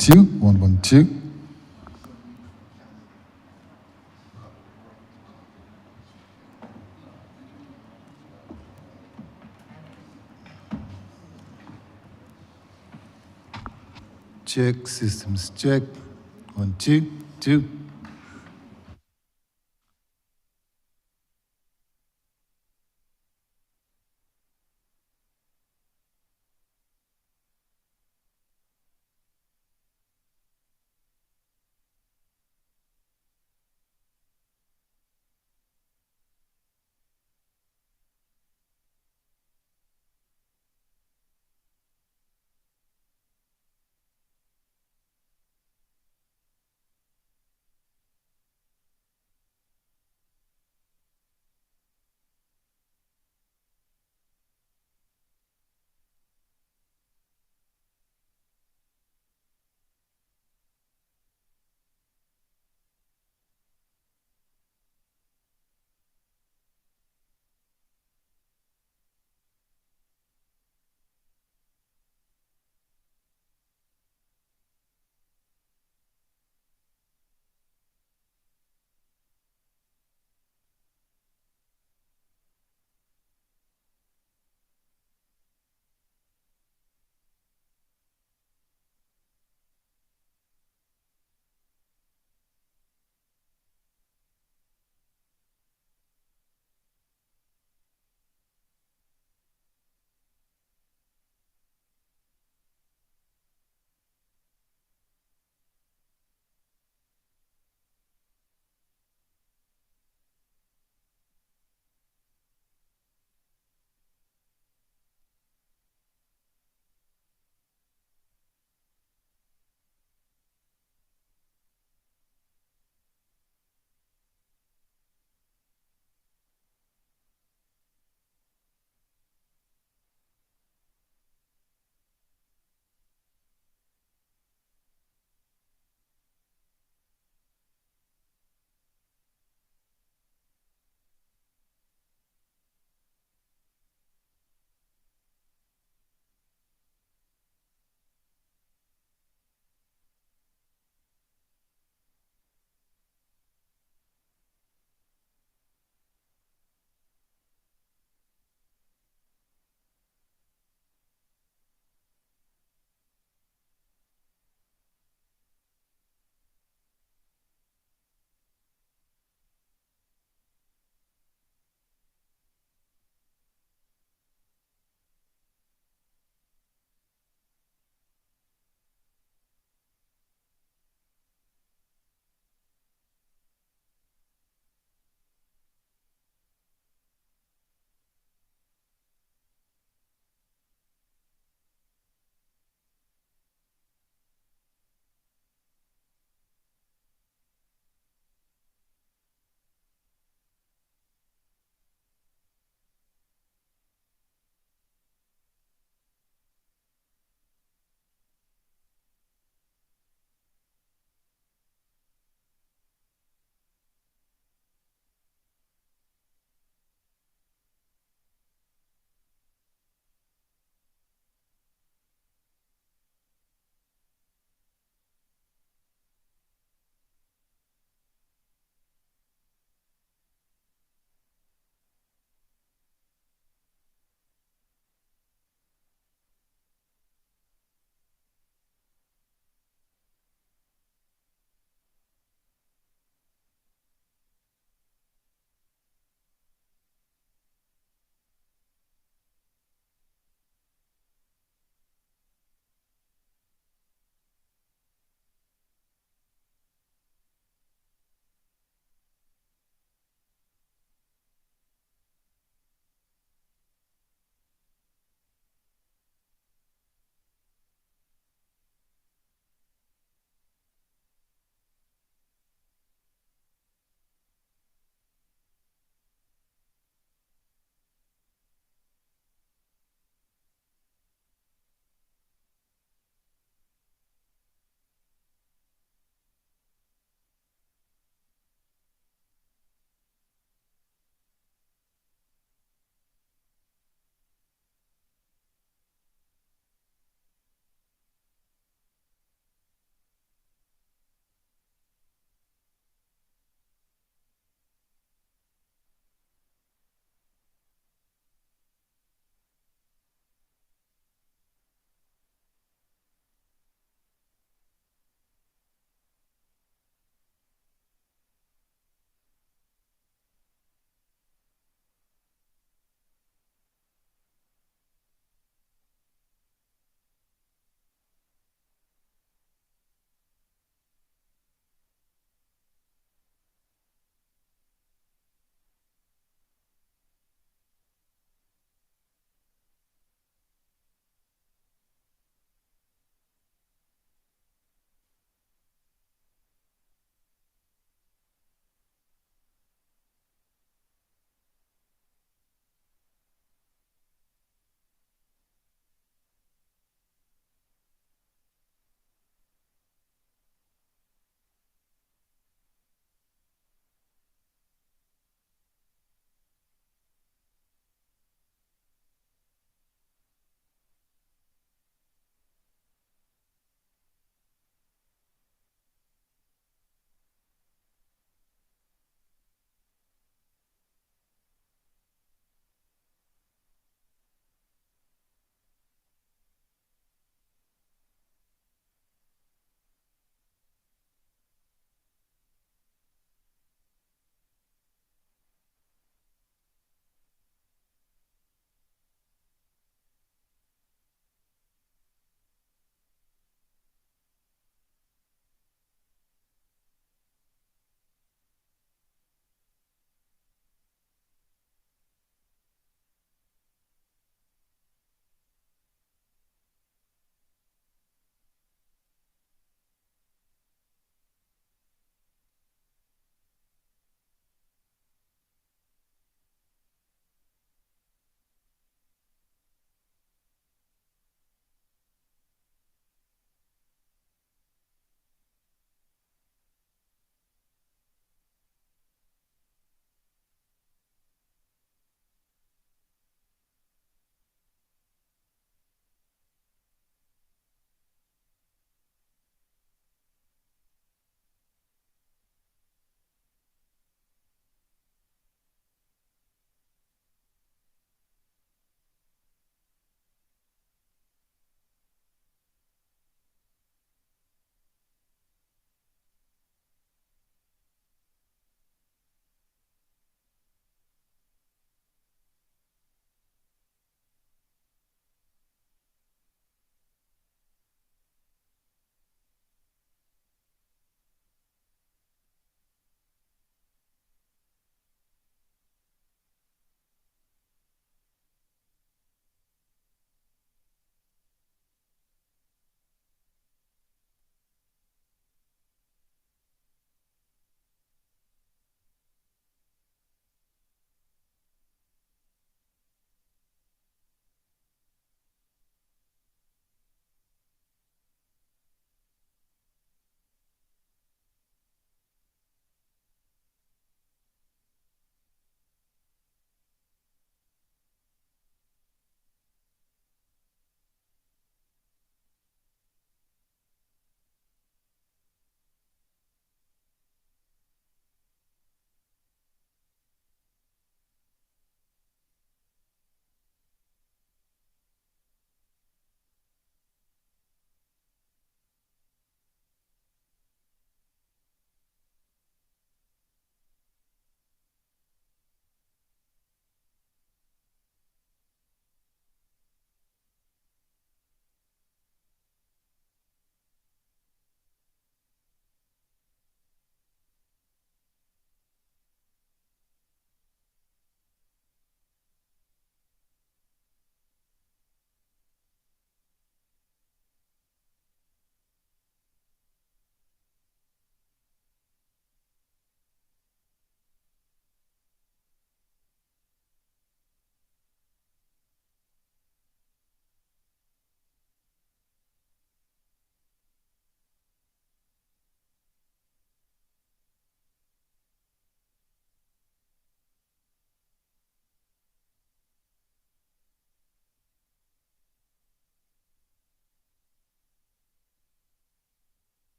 112, 112. Check, systems check. 1, 2, 2.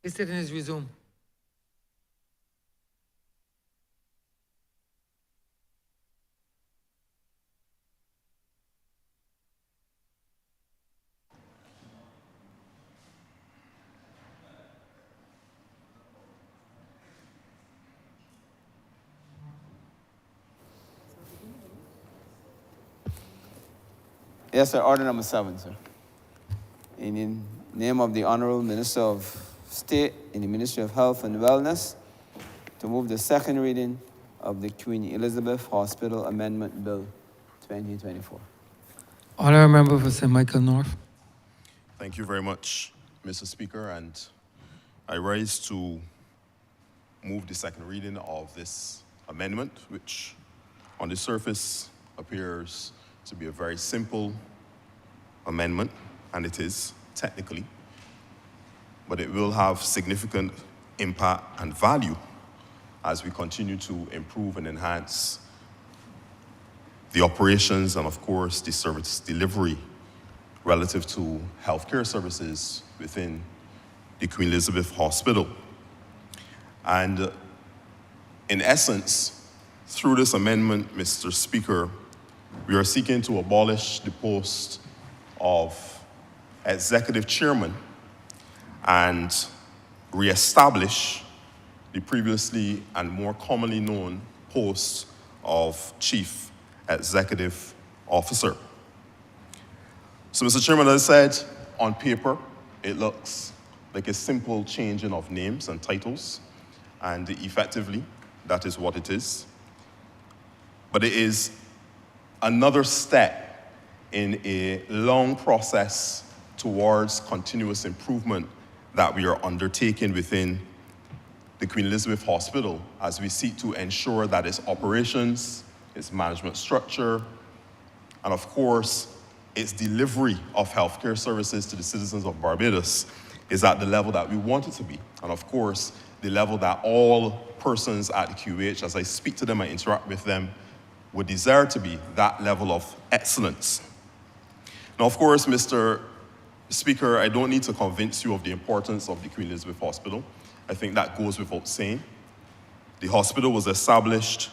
His sitting is resumed. Yes, sir. Order number 7, sir. In the name of the Honorable Minister of State in the Ministry of Health and Wellness, to move the second reading of the Queen Elizabeth Hospital Amendment Bill 2024. Honourable member for St. Michael North. Thank you very much, Mr. Speaker, and I rise to move the second reading of this amendment, which on the surface appears to be a very simple amendment, and it is technically, but it will have significant impact and value as we continue to improve and enhance the operations and, of course, the service delivery relative to healthcare services within the Queen Elizabeth Hospital. And in essence, through this amendment, Mr. Speaker, we are seeking to abolish the post of executive chairman and reestablish the previously and more commonly known post of chief executive officer. So, Mr. Chairman, as I said, on paper, it looks like a simple changing of names and titles, and effectively, that is what it is. But it is another step in a long process towards continuous improvement that we are undertaking within the Queen Elizabeth Hospital as we seek to ensure that its operations, its management structure, and of course, its delivery of healthcare services to the citizens of Barbados is at the level that we want it to be. And of course, the level that all persons at the QH, as I speak to them and interact with them, would desire to be that level of excellence. Now, of course, Mr. Speaker, I don't need to convince you of the importance of the Queen Elizabeth Hospital. I think that goes without saying. The hospital was established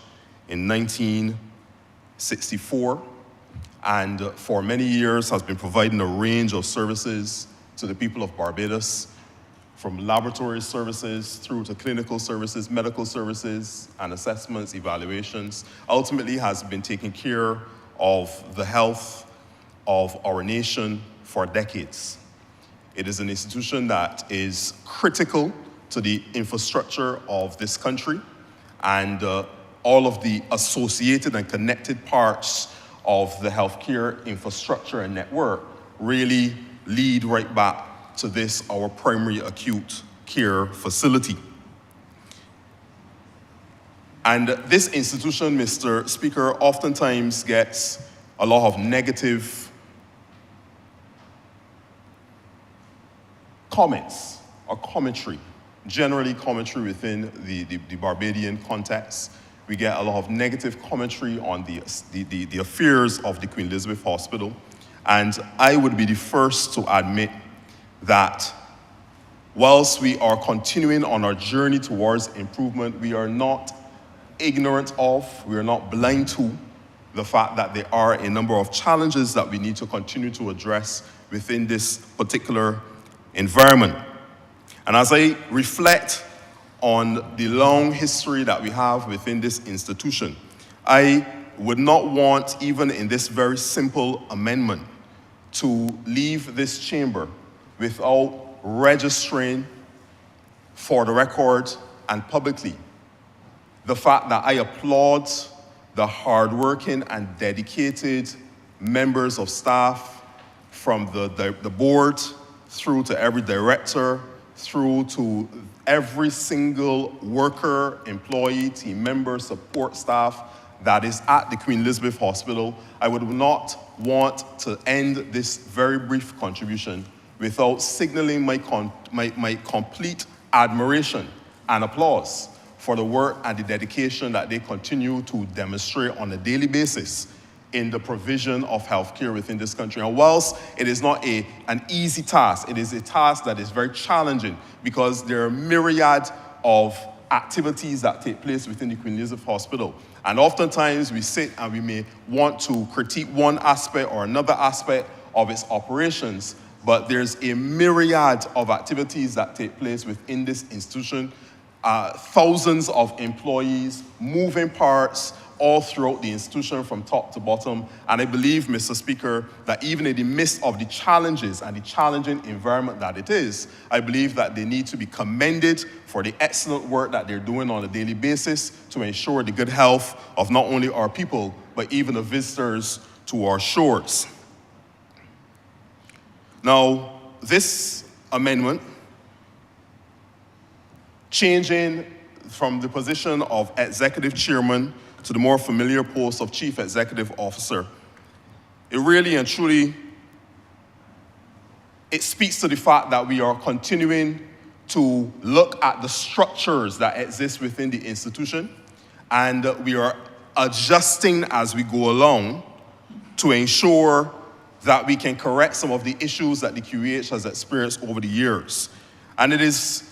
in 1964 and for many years has been providing a range of services to the people of Barbados, from laboratory services through to clinical services, medical services, and assessments, evaluations. Ultimately has been taking care of the health of our nation for decades. It is an institution that is critical to the infrastructure of this country, and all of the associated and connected parts of the healthcare infrastructure and network really lead right back to this, our primary acute care facility. And this institution, Mr. Speaker, oftentimes gets a lot of negative comments or commentary, generally commentary within the Barbadian context. We get a lot of negative commentary on the affairs of the Queen Elizabeth Hospital. And I would be the first to admit that whilst we are continuing on our journey towards improvement, we are not ignorant of, we are not blind to the fact that there are a number of challenges that we need to continue to address within this particular environment. And as I reflect on the long history that we have within this institution, I would not want, even in this very simple amendment, to leave this chamber without registering for the record and publicly the fact that I applaud the hardworking and dedicated members of staff from the board through to every director, through to every single worker, employee, team member, support staff that is at the Queen Elizabeth Hospital. I would not want to end this very brief contribution without signaling my complete admiration and applause for the work and the dedication that they continue to demonstrate on a daily basis in the provision of healthcare within this country. And whilst it is not an easy task, it is a task that is very challenging because there are myriad of activities that take place within the Queen Elizabeth Hospital. And oftentimes we sit and we may want to critique one aspect or another aspect of its operations, but there's a myriad of activities that take place within this institution, thousands of employees, moving parts, all throughout the institution from top to bottom. And I believe, Mr. Speaker, that even in the midst of the challenges and the challenging environment that it is, I believe that they need to be commended for the excellent work that they're doing on a daily basis to ensure the good health of not only our people, but even the visitors to our shores. Now, this amendment, changing from the position of executive chairman to the more familiar post of chief executive officer, it really and truly, it speaks to the fact that we are continuing to look at the structures that exist within the institution, and we are adjusting as we go along to ensure that we can correct some of the issues that the QEH has experienced over the years. And it is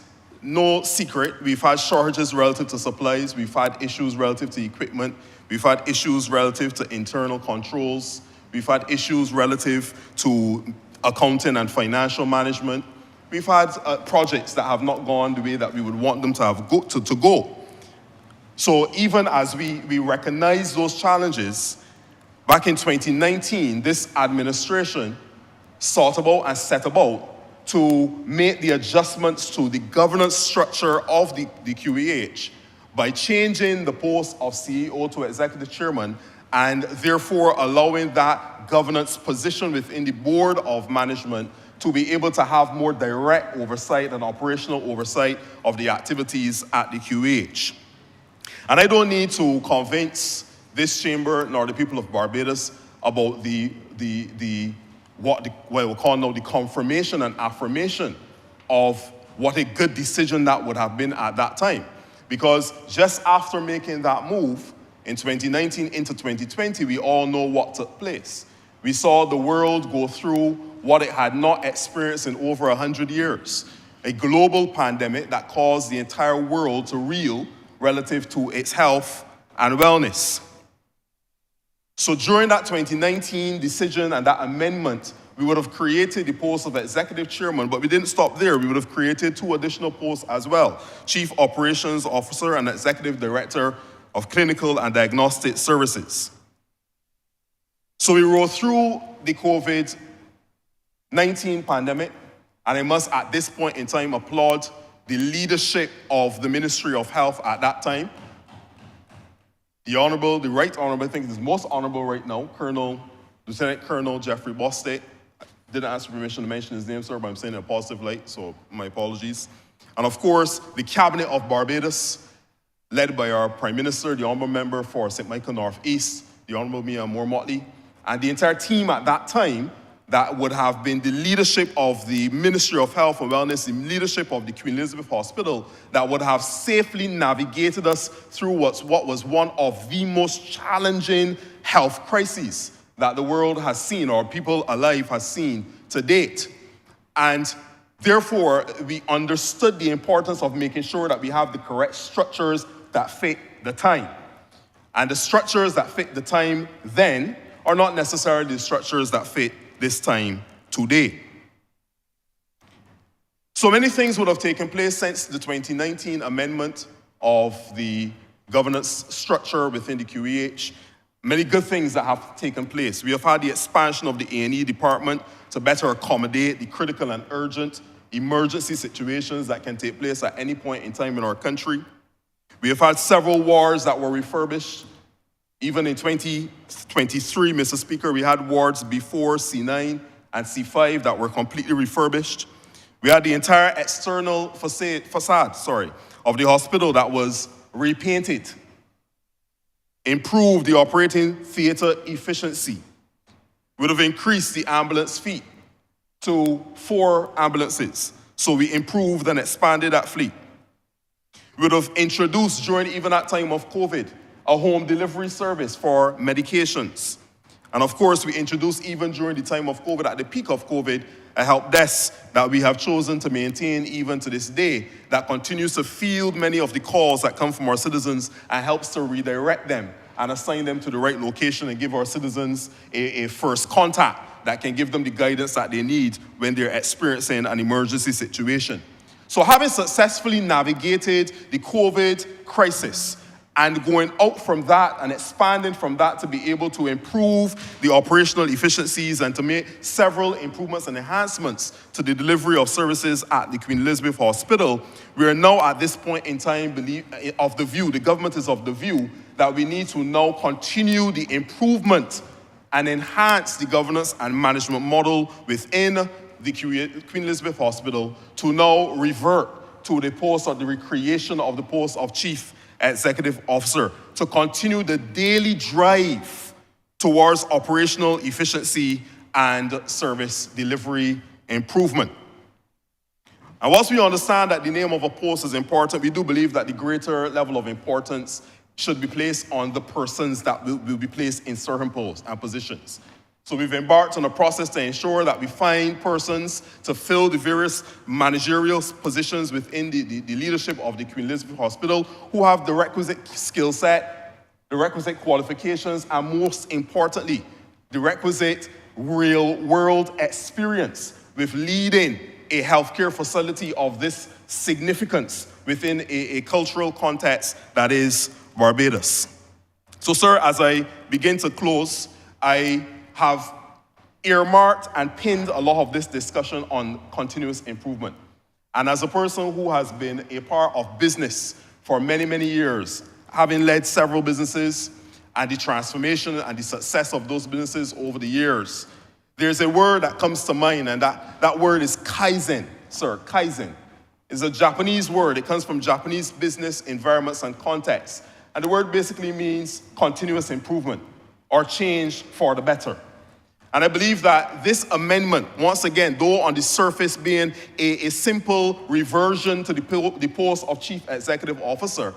no secret, we've had shortages relative to supplies, we've had issues relative to equipment, we've had issues relative to internal controls, we've had issues relative to accounting and financial management. We've had projects that have not gone the way that we would want them to have to go. So even as we recognize those challenges, back in 2019, this administration sought about and set about to make the adjustments to the governance structure of the QEH by changing the post of CEO to executive chairman and therefore allowing that governance position within the board of management to be able to have more direct oversight and operational oversight of the activities at the QEH. And I don't need to convince this chamber nor the people of Barbados about what we'll call now the confirmation and affirmation of what a good decision that would have been at that time. Because just after making that move in 2019 into 2020, we all know what took place. We saw the world go through what it had not experienced in over 100 years. A global pandemic that caused the entire world to reel relative to its health and wellness. So during that 2019 decision and that amendment, we would have created the post of executive chairman, but we didn't stop there. We would have created 2 additional posts as well: chief operations officer and executive director of clinical and diagnostic services. So we rode through the COVID-19 pandemic, and I must at this point in time applaud the leadership of the Ministry of Health at that time. The Honourable, the Right Honourable, I think is most honourable right now, Lieutenant Colonel Jeffrey Bostet. I didn't ask for permission to mention his name, sir, but I'm saying it in a positive light, so my apologies. And of course, the Cabinet of Barbados, led by our Prime Minister, the Honourable Member for St. Michael North East, the Honourable Mia Moore-Motley, and the entire team at that time that would have been the leadership of the Ministry of Health and Wellness, the leadership of the Queen Elizabeth Hospital, that would have safely navigated us through what was one of the most challenging health crises that the world has seen, or people alive has seen to date. And therefore, we understood the importance of making sure that we have the correct structures that fit the time. And the structures that fit the time then are not necessarily the structures that fit this time today. So many things would have taken place since the 2019 amendment of the governance structure within the QEH. Many good things that have taken place. We have had the expansion of the A&E department to better accommodate the critical and urgent emergency situations that can take place at any point in time in our country. We have had several wards that were refurbished. Even in 2023, Mr. Speaker, we had wards before C9 and C5 that were completely refurbished. We had the entire external facade of the hospital that was repainted, improved the operating theater efficiency. We would have increased the ambulance fleet to 4 ambulances. So we improved and expanded that fleet. We would have introduced, during even that time of COVID, a home delivery service for medications. And of course, we introduced, even during the time of COVID, at the peak of COVID, a help desk that we have chosen to maintain even to this day, that continues to field many of the calls that come from our citizens and helps to redirect them and assign them to the right location and give our citizens a first contact that can give them the guidance that they need when they're experiencing an emergency situation. So having successfully navigated the COVID crisis and going out from that and expanding from that to be able to improve the operational efficiencies and to make several improvements and enhancements to the delivery of services at the Queen Elizabeth Hospital, we are now at this point in time the government is of the view that we need to now continue the improvement and enhance the governance and management model within the Queen Elizabeth Hospital to now revert to the post of the recreation of the post of Chief Executive Officer, to continue the daily drive towards operational efficiency and service delivery improvement. And whilst we understand that the name of a post is important, we do believe that the greater level of importance should be placed on the persons that will be placed in certain posts and positions. So we've embarked on a process to ensure that we find persons to fill the various managerial positions within the leadership of the Queen Elizabeth Hospital who have the requisite skill set, the requisite qualifications, and most importantly, the requisite real-world experience with leading a healthcare facility of this significance within a cultural context that is Barbados. So, sir, as I begin to close, I have earmarked and pinned a lot of this discussion on continuous improvement. And as a person who has been a part of business for many, many years, having led several businesses and the transformation and the success of those businesses over the years, there's a word that comes to mind, and that word is kaizen, sir. Kaizen is a Japanese word. It comes from Japanese business environments and contexts. And the word basically means continuous improvement or change for the better. And I believe that this amendment, once again, though on the surface being a simple reversion to the post of Chief Executive Officer,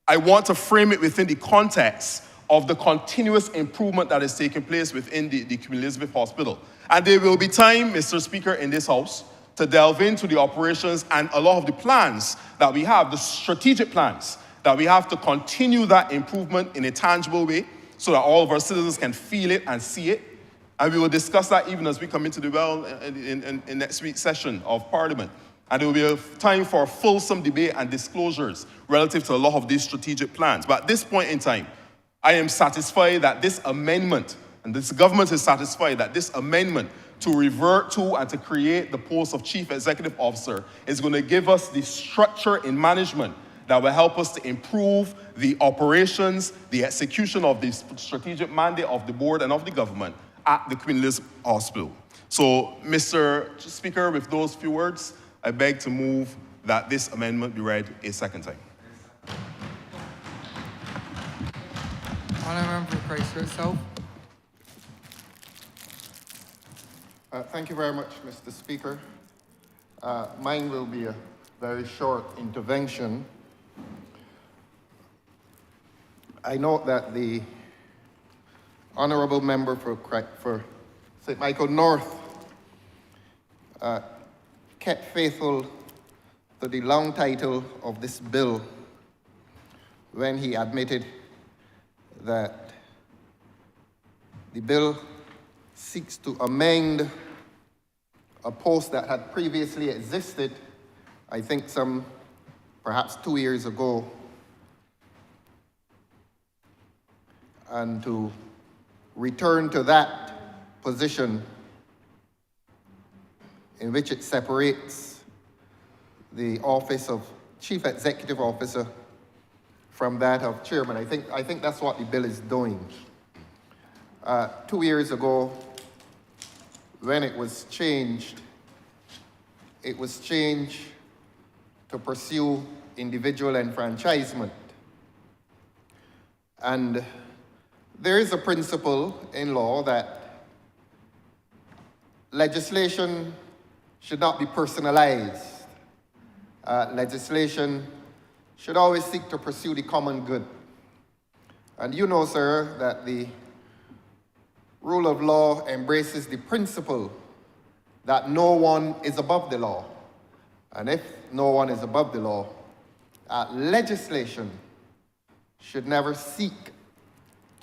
I want to frame it within the context of the continuous improvement that is taking place within the Queen Elizabeth Hospital. And there will be time, Mr. Speaker, in this House to delve into the operations and a lot of the plans that we have, the strategic plans that we have to continue that improvement in a tangible way so that all of our citizens can feel it and see it. And we will discuss that even as we come into the in next week's session of Parliament. And there will be a time for fulsome debate and disclosures relative to a lot of these strategic plans. But at this point in time, I am satisfied that this amendment, and this government is satisfied that this amendment to revert to and to create the post of Chief Executive Officer is going to give us the structure in management that will help us to improve the operations, the execution of the strategic mandate of the board and of the government at the Queen Elizabeth Hospital. So, Mr. Speaker, with those few words, I beg to move that this amendment be read a second time. Honourable Member for Christchurch South. Thank you very much, Mr. Speaker. Mine will be a very short intervention. I note that the Honourable Member for St. Michael North kept faithful to the long title of this bill when he admitted that the bill seeks to amend a post that had previously existed, I think perhaps 2 years ago, and to return to that position in which it separates the office of Chief Executive Officer from that of Chairman. I think that's what the bill is doing. 2 years ago, when it was changed to pursue individual enfranchisement. And there is a principle in law that legislation should not be personalized. Legislation should always seek to pursue the common good. And you know, sir, that the rule of law embraces the principle that no one is above the law. And if no one is above the law, legislation should never seek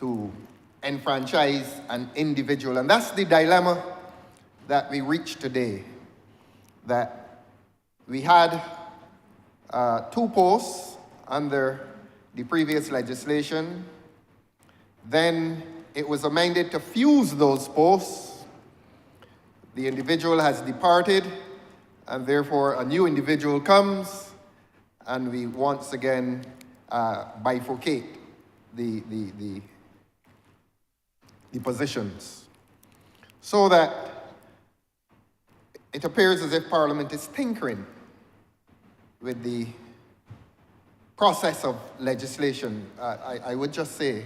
to enfranchise an individual. And that's the dilemma that we reach today, that we had 2 posts under the previous legislation. Then it was amended to fuse those posts. The individual has departed, and therefore a new individual comes, and we once again bifurcate the positions, so that it appears as if Parliament is tinkering with the process of legislation. I would just say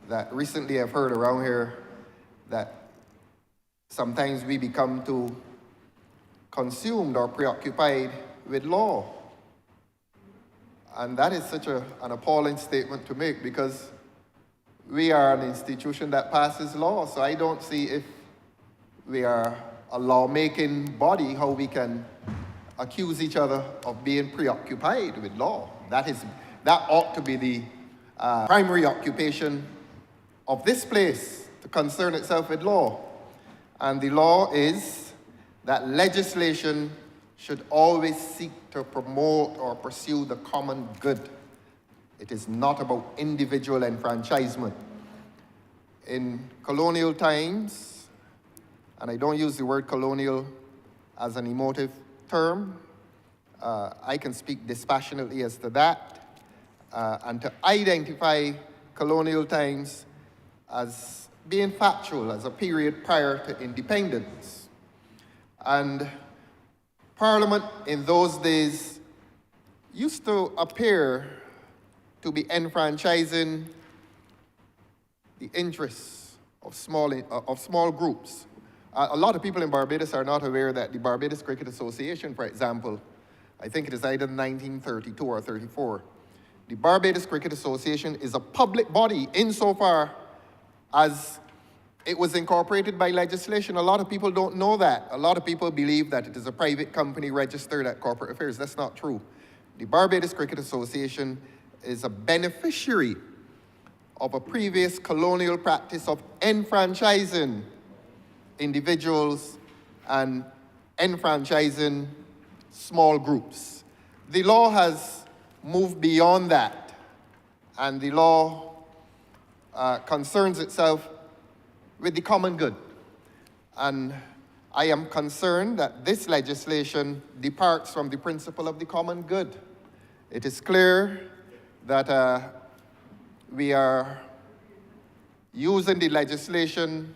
that recently I've heard around here that sometimes we become too consumed or preoccupied with law. And that is such an appalling statement to make, because we are an institution that passes law. So I don't see, if we are a lawmaking body, how we can accuse each other of being preoccupied with law. That ought to be the primary occupation of this place, to concern itself with law. And the law is that legislation should always seek to promote or pursue the common good. It is not about individual enfranchisement. In colonial times, and I don't use the word colonial as an emotive term, I can speak dispassionately as to that, and to identify colonial times as being factual, as a period prior to independence. And Parliament in those days used to appear to be enfranchising the interests of small groups. A lot of people in Barbados are not aware that the Barbados Cricket Association, for example, I think it is either 1932 or 34, the Barbados Cricket Association is a public body insofar as it was incorporated by legislation. A lot of people don't know that. A lot of people believe that it is a private company registered at corporate affairs. That's not true. The Barbados Cricket Association is a beneficiary of a previous colonial practice of enfranchising individuals and enfranchising small groups. The law has moved beyond that, and the law concerns itself with the common good. And I am concerned that this legislation departs from the principle of the common good. It is clear that we are using the legislation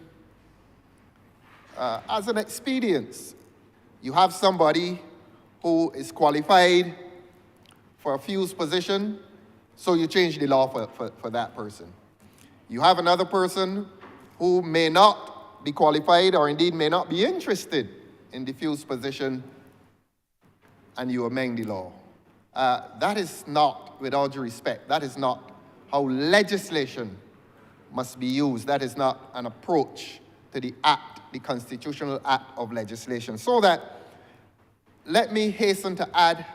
as an expedience. You have somebody who is qualified for a fuse position, so you change the law for that person. You have another person who may not be qualified or indeed may not be interested in the fuse position, and you amend the law. That is not, with all due respect, that is not how legislation must be used. That is not an approach to the act, the constitutional act of legislation. So that, let me hasten to add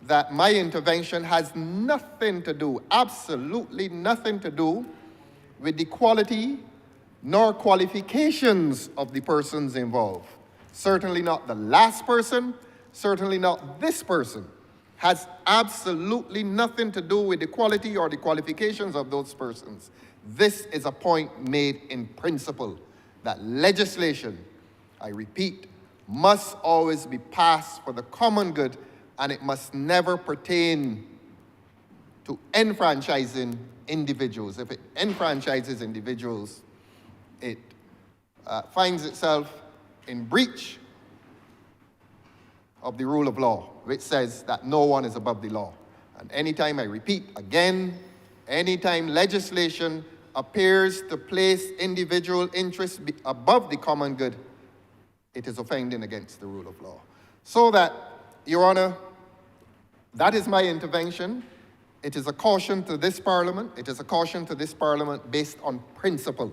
that my intervention has nothing to do, absolutely nothing to do, with the quality nor qualifications of the persons involved. Certainly not the last person, certainly not this person. Has absolutely nothing to do with the quality or the qualifications of those persons. This is a point made in principle, that legislation, I repeat, must always be passed for the common good, and it must never pertain to enfranchising individuals. If it enfranchises individuals, it finds itself in breach of the rule of law, which says that no one is above the law. And anytime, I repeat again, anytime legislation appears to place individual interests above the common good, it is offending against the rule of law. So that, Your Honor, that is my intervention. It is a caution to this Parliament. It is a caution to this Parliament based on principle.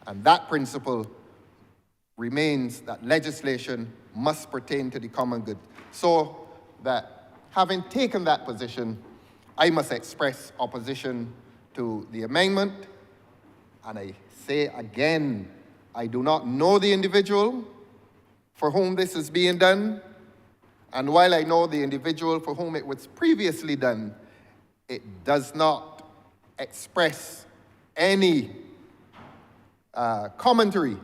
And that principle remains that legislation must pertain to the common good. So that having taken that position, I must express opposition to the amendment. And I say again, I do not know the individual for whom this is being done. And while I know the individual for whom it was previously done, it does not express any commentary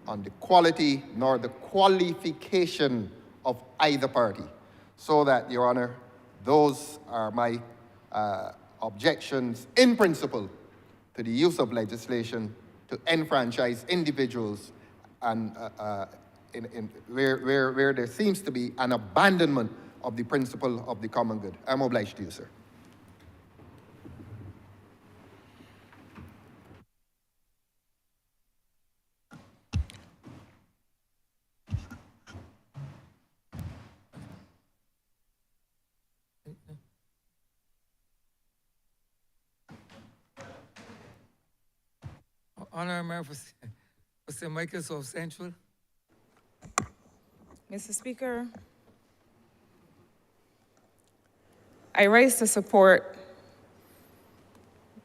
on the quality nor the qualification of either party. So that, Your Honor, those are my objections in principle to the use of legislation to enfranchise individuals and where there seems to be an abandonment of the principle of the common good. I'm obliged to you, sir. Honourable Member for St. Michael South Central. Mr. Speaker, I rise to support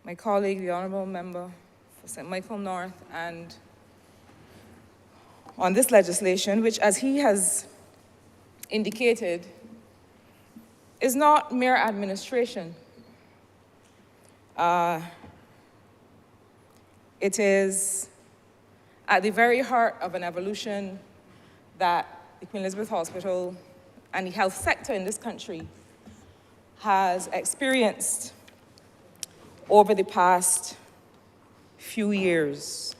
my colleague, the Honourable Member for St. Michael North, and on this legislation, which, as he has indicated, is not mere administration. It is at the very heart of an evolution that the Queen Elizabeth Hospital and the health sector in this country has experienced over the past few years.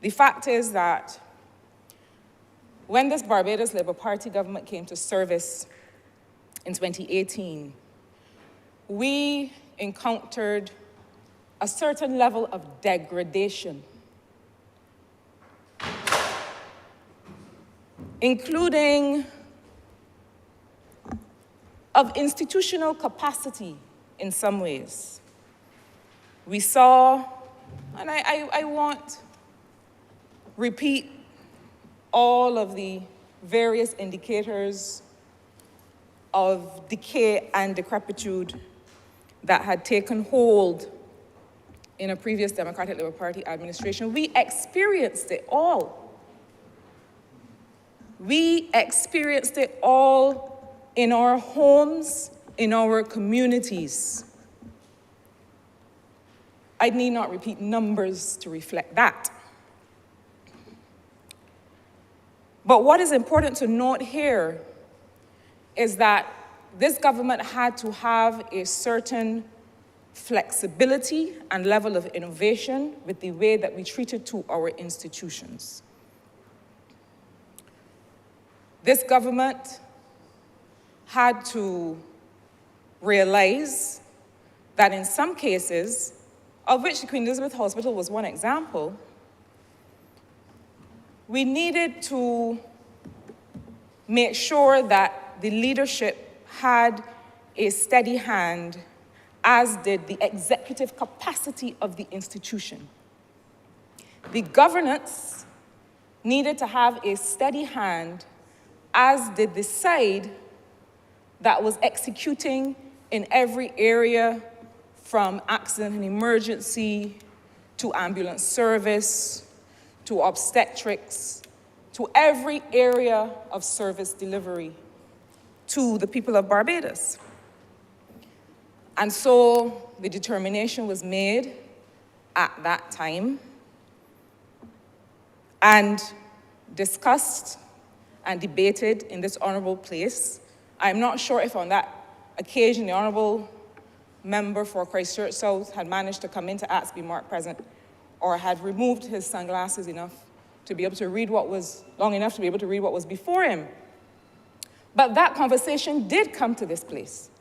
The fact is that when this Barbados Labour Party government came to service in 2018, we encountered a certain level of degradation, including of institutional capacity in some ways. We saw, and I won't repeat all of the various indicators of decay and decrepitude that had taken hold in a previous Democratic Labour Party administration. We experienced it all. We experienced it all in our homes, in our communities. I need not repeat numbers to reflect that. But what is important to note here is that this government had to have a certain flexibility and level of innovation with the way that we treated to our institutions. This government had to realize that in some cases, of which the Queen Elizabeth Hospital was one example, we needed to make sure that the leadership had a steady hand, as did the executive capacity of the institution. The governance needed to have a steady hand, as did the side that was executing in every area from accident and emergency to ambulance service to obstetrics to every area of service delivery to the people of Barbados. And so the determination was made at that time and discussed and debated in this honorable place. I'm not sure if on that occasion the honorable member for Christchurch South had managed to come in to ask to be marked present, or had removed his sunglasses enough to be able to read what was, long enough to be able to read what was before him. But that conversation did come to this place.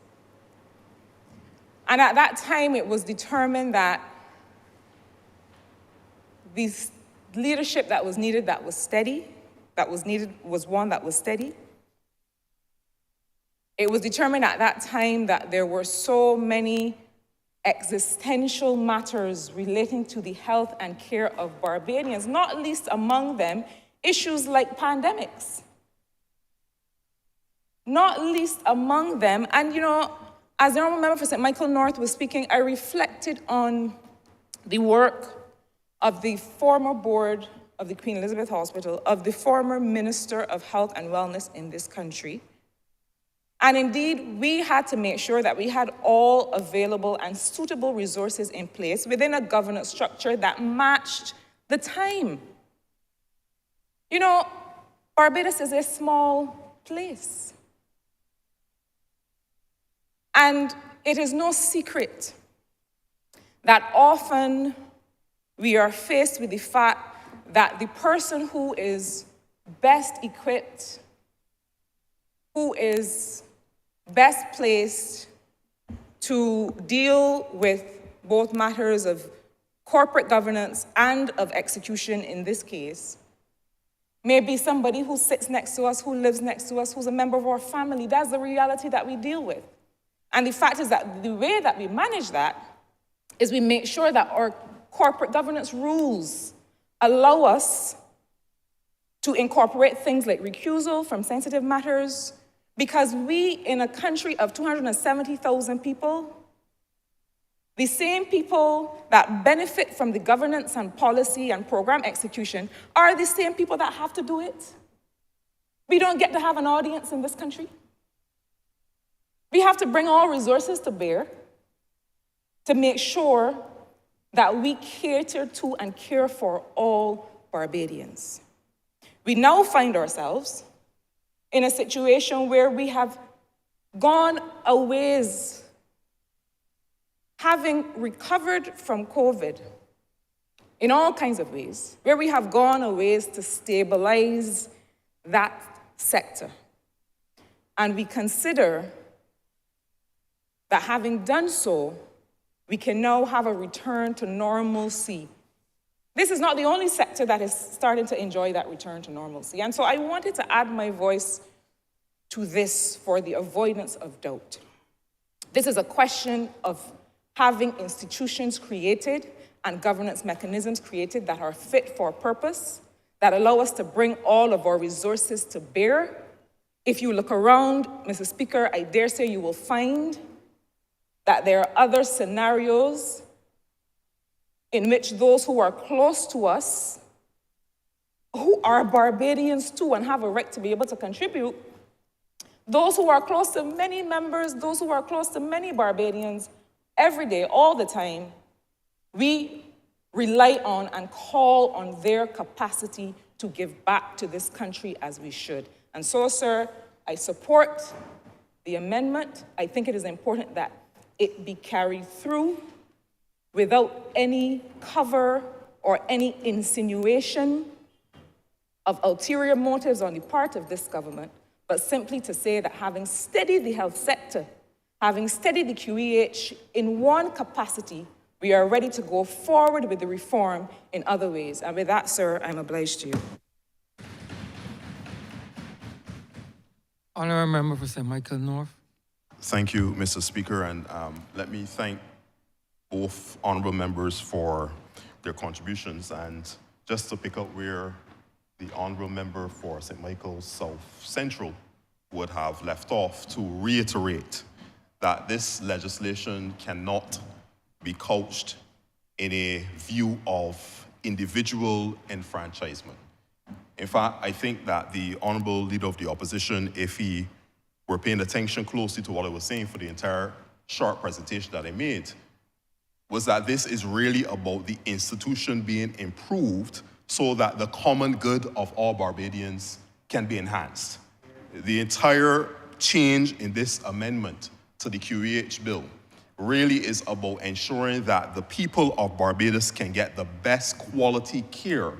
And at that time, it was determined that the leadership that was needed, that was steady, was one that was steady. It was determined at that time that there were so many existential matters relating to the health and care of Barbadians, not least among them issues like pandemics. Not least among them, and you know, as the Honourable Member for St. Michael North was speaking, I reflected on the work of the former board of the Queen Elizabeth Hospital, of the former Minister of Health and Wellness in this country. And indeed, we had to make sure that we had all available and suitable resources in place within a governance structure that matched the time. You know, Barbados is a small place. And it is no secret that often we are faced with the fact that the person who is best equipped, who is best placed to deal with both matters of corporate governance and of execution in this case, may be somebody who sits next to us, who lives next to us, who's a member of our family. That's the reality that we deal with. And the fact is that the way that we manage that is we make sure that our corporate governance rules allow us to incorporate things like recusal from sensitive matters, because we, in a country of 270,000 people, the same people that benefit from the governance and policy and program execution are the same people that have to do it. We don't get to have an audience in this country. We have to bring all resources to bear to make sure that we cater to and care for all Barbadians. We now find ourselves in a situation where we have gone a ways, having recovered from COVID in all kinds of ways, where we have gone a ways to stabilize that sector. And we consider that having done so, we can now have a return to normalcy. This is not the only sector that is starting to enjoy that return to normalcy. And so I wanted to add my voice to this for the avoidance of doubt. This is a question of having institutions created and governance mechanisms created that are fit for purpose, that allow us to bring all of our resources to bear. If you look around, Mr. Speaker, I dare say you will find that there are other scenarios in which those who are close to us, who are Barbadians too and have a right to be able to contribute, those who are close to many members, those who are close to many Barbadians, every day, all the time, we rely on and call on their capacity to give back to this country as we should. And so, sir, I support the amendment. I think it is important that it be carried through without any cover or any insinuation of ulterior motives on the part of this government, but simply to say that having steadied the health sector, having steadied the QEH in one capacity, we are ready to go forward with the reform in other ways. And with that, sir, I'm obliged to you. Honourable Member for St. Michael North. Thank you, Mr. Speaker, and let me thank both honourable members for their contributions. And just to pick up where the honourable member for St. Michael's South Central would have left off, to reiterate that this legislation cannot be couched in a view of individual enfranchisement. In fact, I think that the honourable leader of the opposition, if he were paying attention closely to what I was saying for the entire short presentation that I made, was that this is really about the institution being improved so that the common good of all Barbadians can be enhanced. The entire change in this amendment to the QEH bill really is about ensuring that the people of Barbados can get the best quality care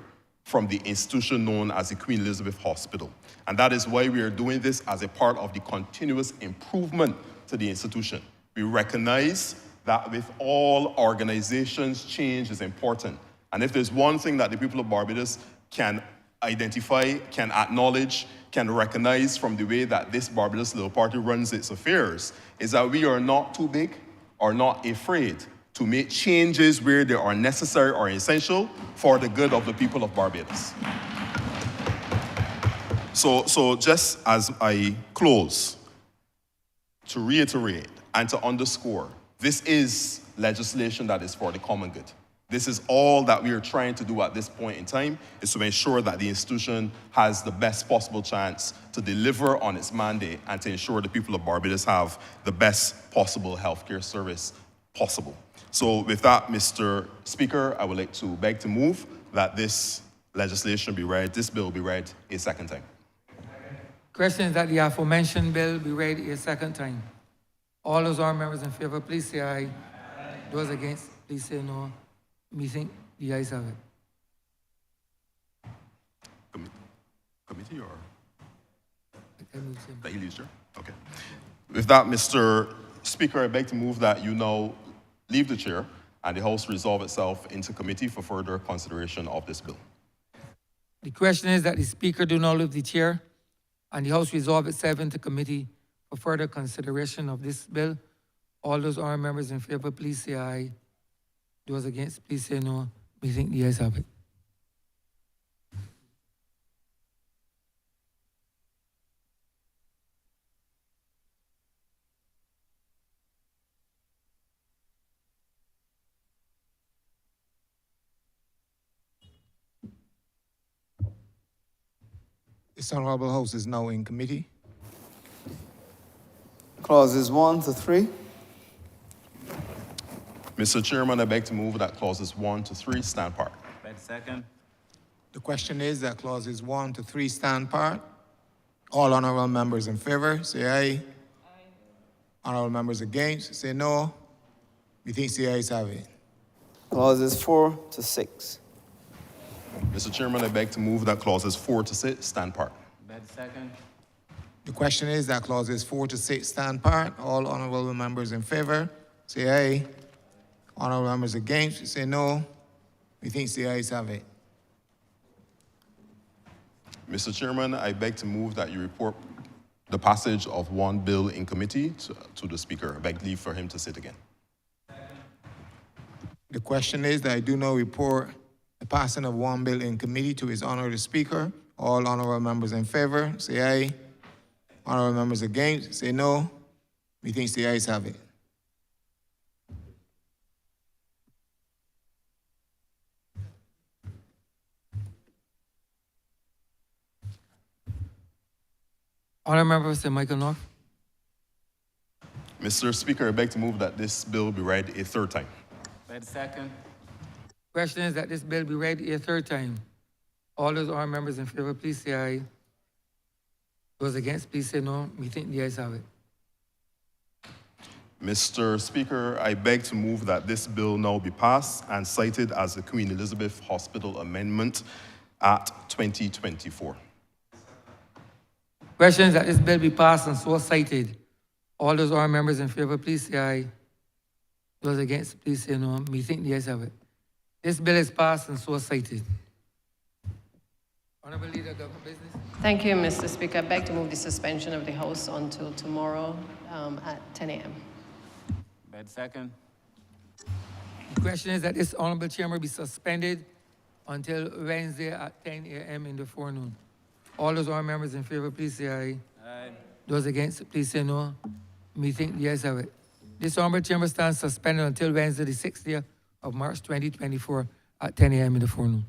from the institution known as the Queen Elizabeth Hospital. And that is why we are doing this as a part of the continuous improvement to the institution. We recognize that with all organizations, change is important. And if there's one thing that the people of Barbados can identify, can acknowledge, can recognize from the way that this Barbados Labour Party runs its affairs, is that we are not too big are not afraid to make changes where they are necessary or essential for the good of the people of Barbados. So just as I close, to reiterate and to underscore, this is legislation that is for the common good. This is all that we are trying to do at this point in time, is to ensure that the institution has the best possible chance to deliver on its mandate and to ensure the people of Barbados have the best possible healthcare service possible. So with that, Mr. Speaker, I would like to beg to move that this legislation be read, this bill be read a second time. Question is that the aforementioned bill be read a second time. All those honourable members in favour, please say aye. Those against, please say no. Me think the ayes have it. Committee or? That you lead, sir? Okay. With that, Mr. Speaker, I beg to move that you now leave the chair and the House resolve itself into committee for further consideration of this bill. The question is that the Speaker do not leave the chair and the House resolve itself into committee for further consideration of this bill. All those honourable members in favour, please say aye. Those against, please say no. We think the ayes have it. This Honourable House is now in committee. Clauses 1 to 3. Mr. Chairman, I beg to move that clauses 1 to 3 stand part. Second. The question is that clauses 1 to 3 stand part. All honourable members in favour, say aye. Honourable members against, say no. Methinks the ayes have it. Clauses 4 to 6. Mr. Chairman, I beg to move that clauses 4 to 6 stand part. Second. The question is that clauses 4 to 6 stand part. All honourable members in favour, say aye. Honourable members against, say no. Methinks the ayes have it. Mr. Chairman, I beg to move that you report the passage of one bill in committee to the Speaker. I beg leave for him to sit again. The question is that I do now report the passing of one bill in committee to His Honour the Speaker. All honourable members in favour, say aye. Honourable members against, say no. Methinks the ayes have it. Honourable member, Mr. Michael North. Mr. Speaker, I beg to move that this bill be read a third time. Second. Question is that this bill be read a third time. All those honourable members in favour, please say aye. Those against, please say no. We think the ayes have it. Mr. Speaker, I beg to move that this bill now be passed and cited as the Queen Elizabeth Hospital Amendment Act 2024. Question is that this bill be passed and so cited. All those honourable members in favour, please say aye. Those against, please say no. We think the ayes have it. This bill is passed and so cited. Honourable Leader of Government Business. Thank you, Mr. Speaker. I beg to move the suspension of the House until tomorrow at 10 a.m. Second. The question is that this honourable chamber be suspended until Wednesday at 10 a.m. in the forenoon. All those honourable members in favour, please say aye. Aye. Those against, please say no. Me think the ayes have it. This honourable chamber stands suspended until Wednesday, the 6th day of March 2024 at 10 a.m. in the forenoon.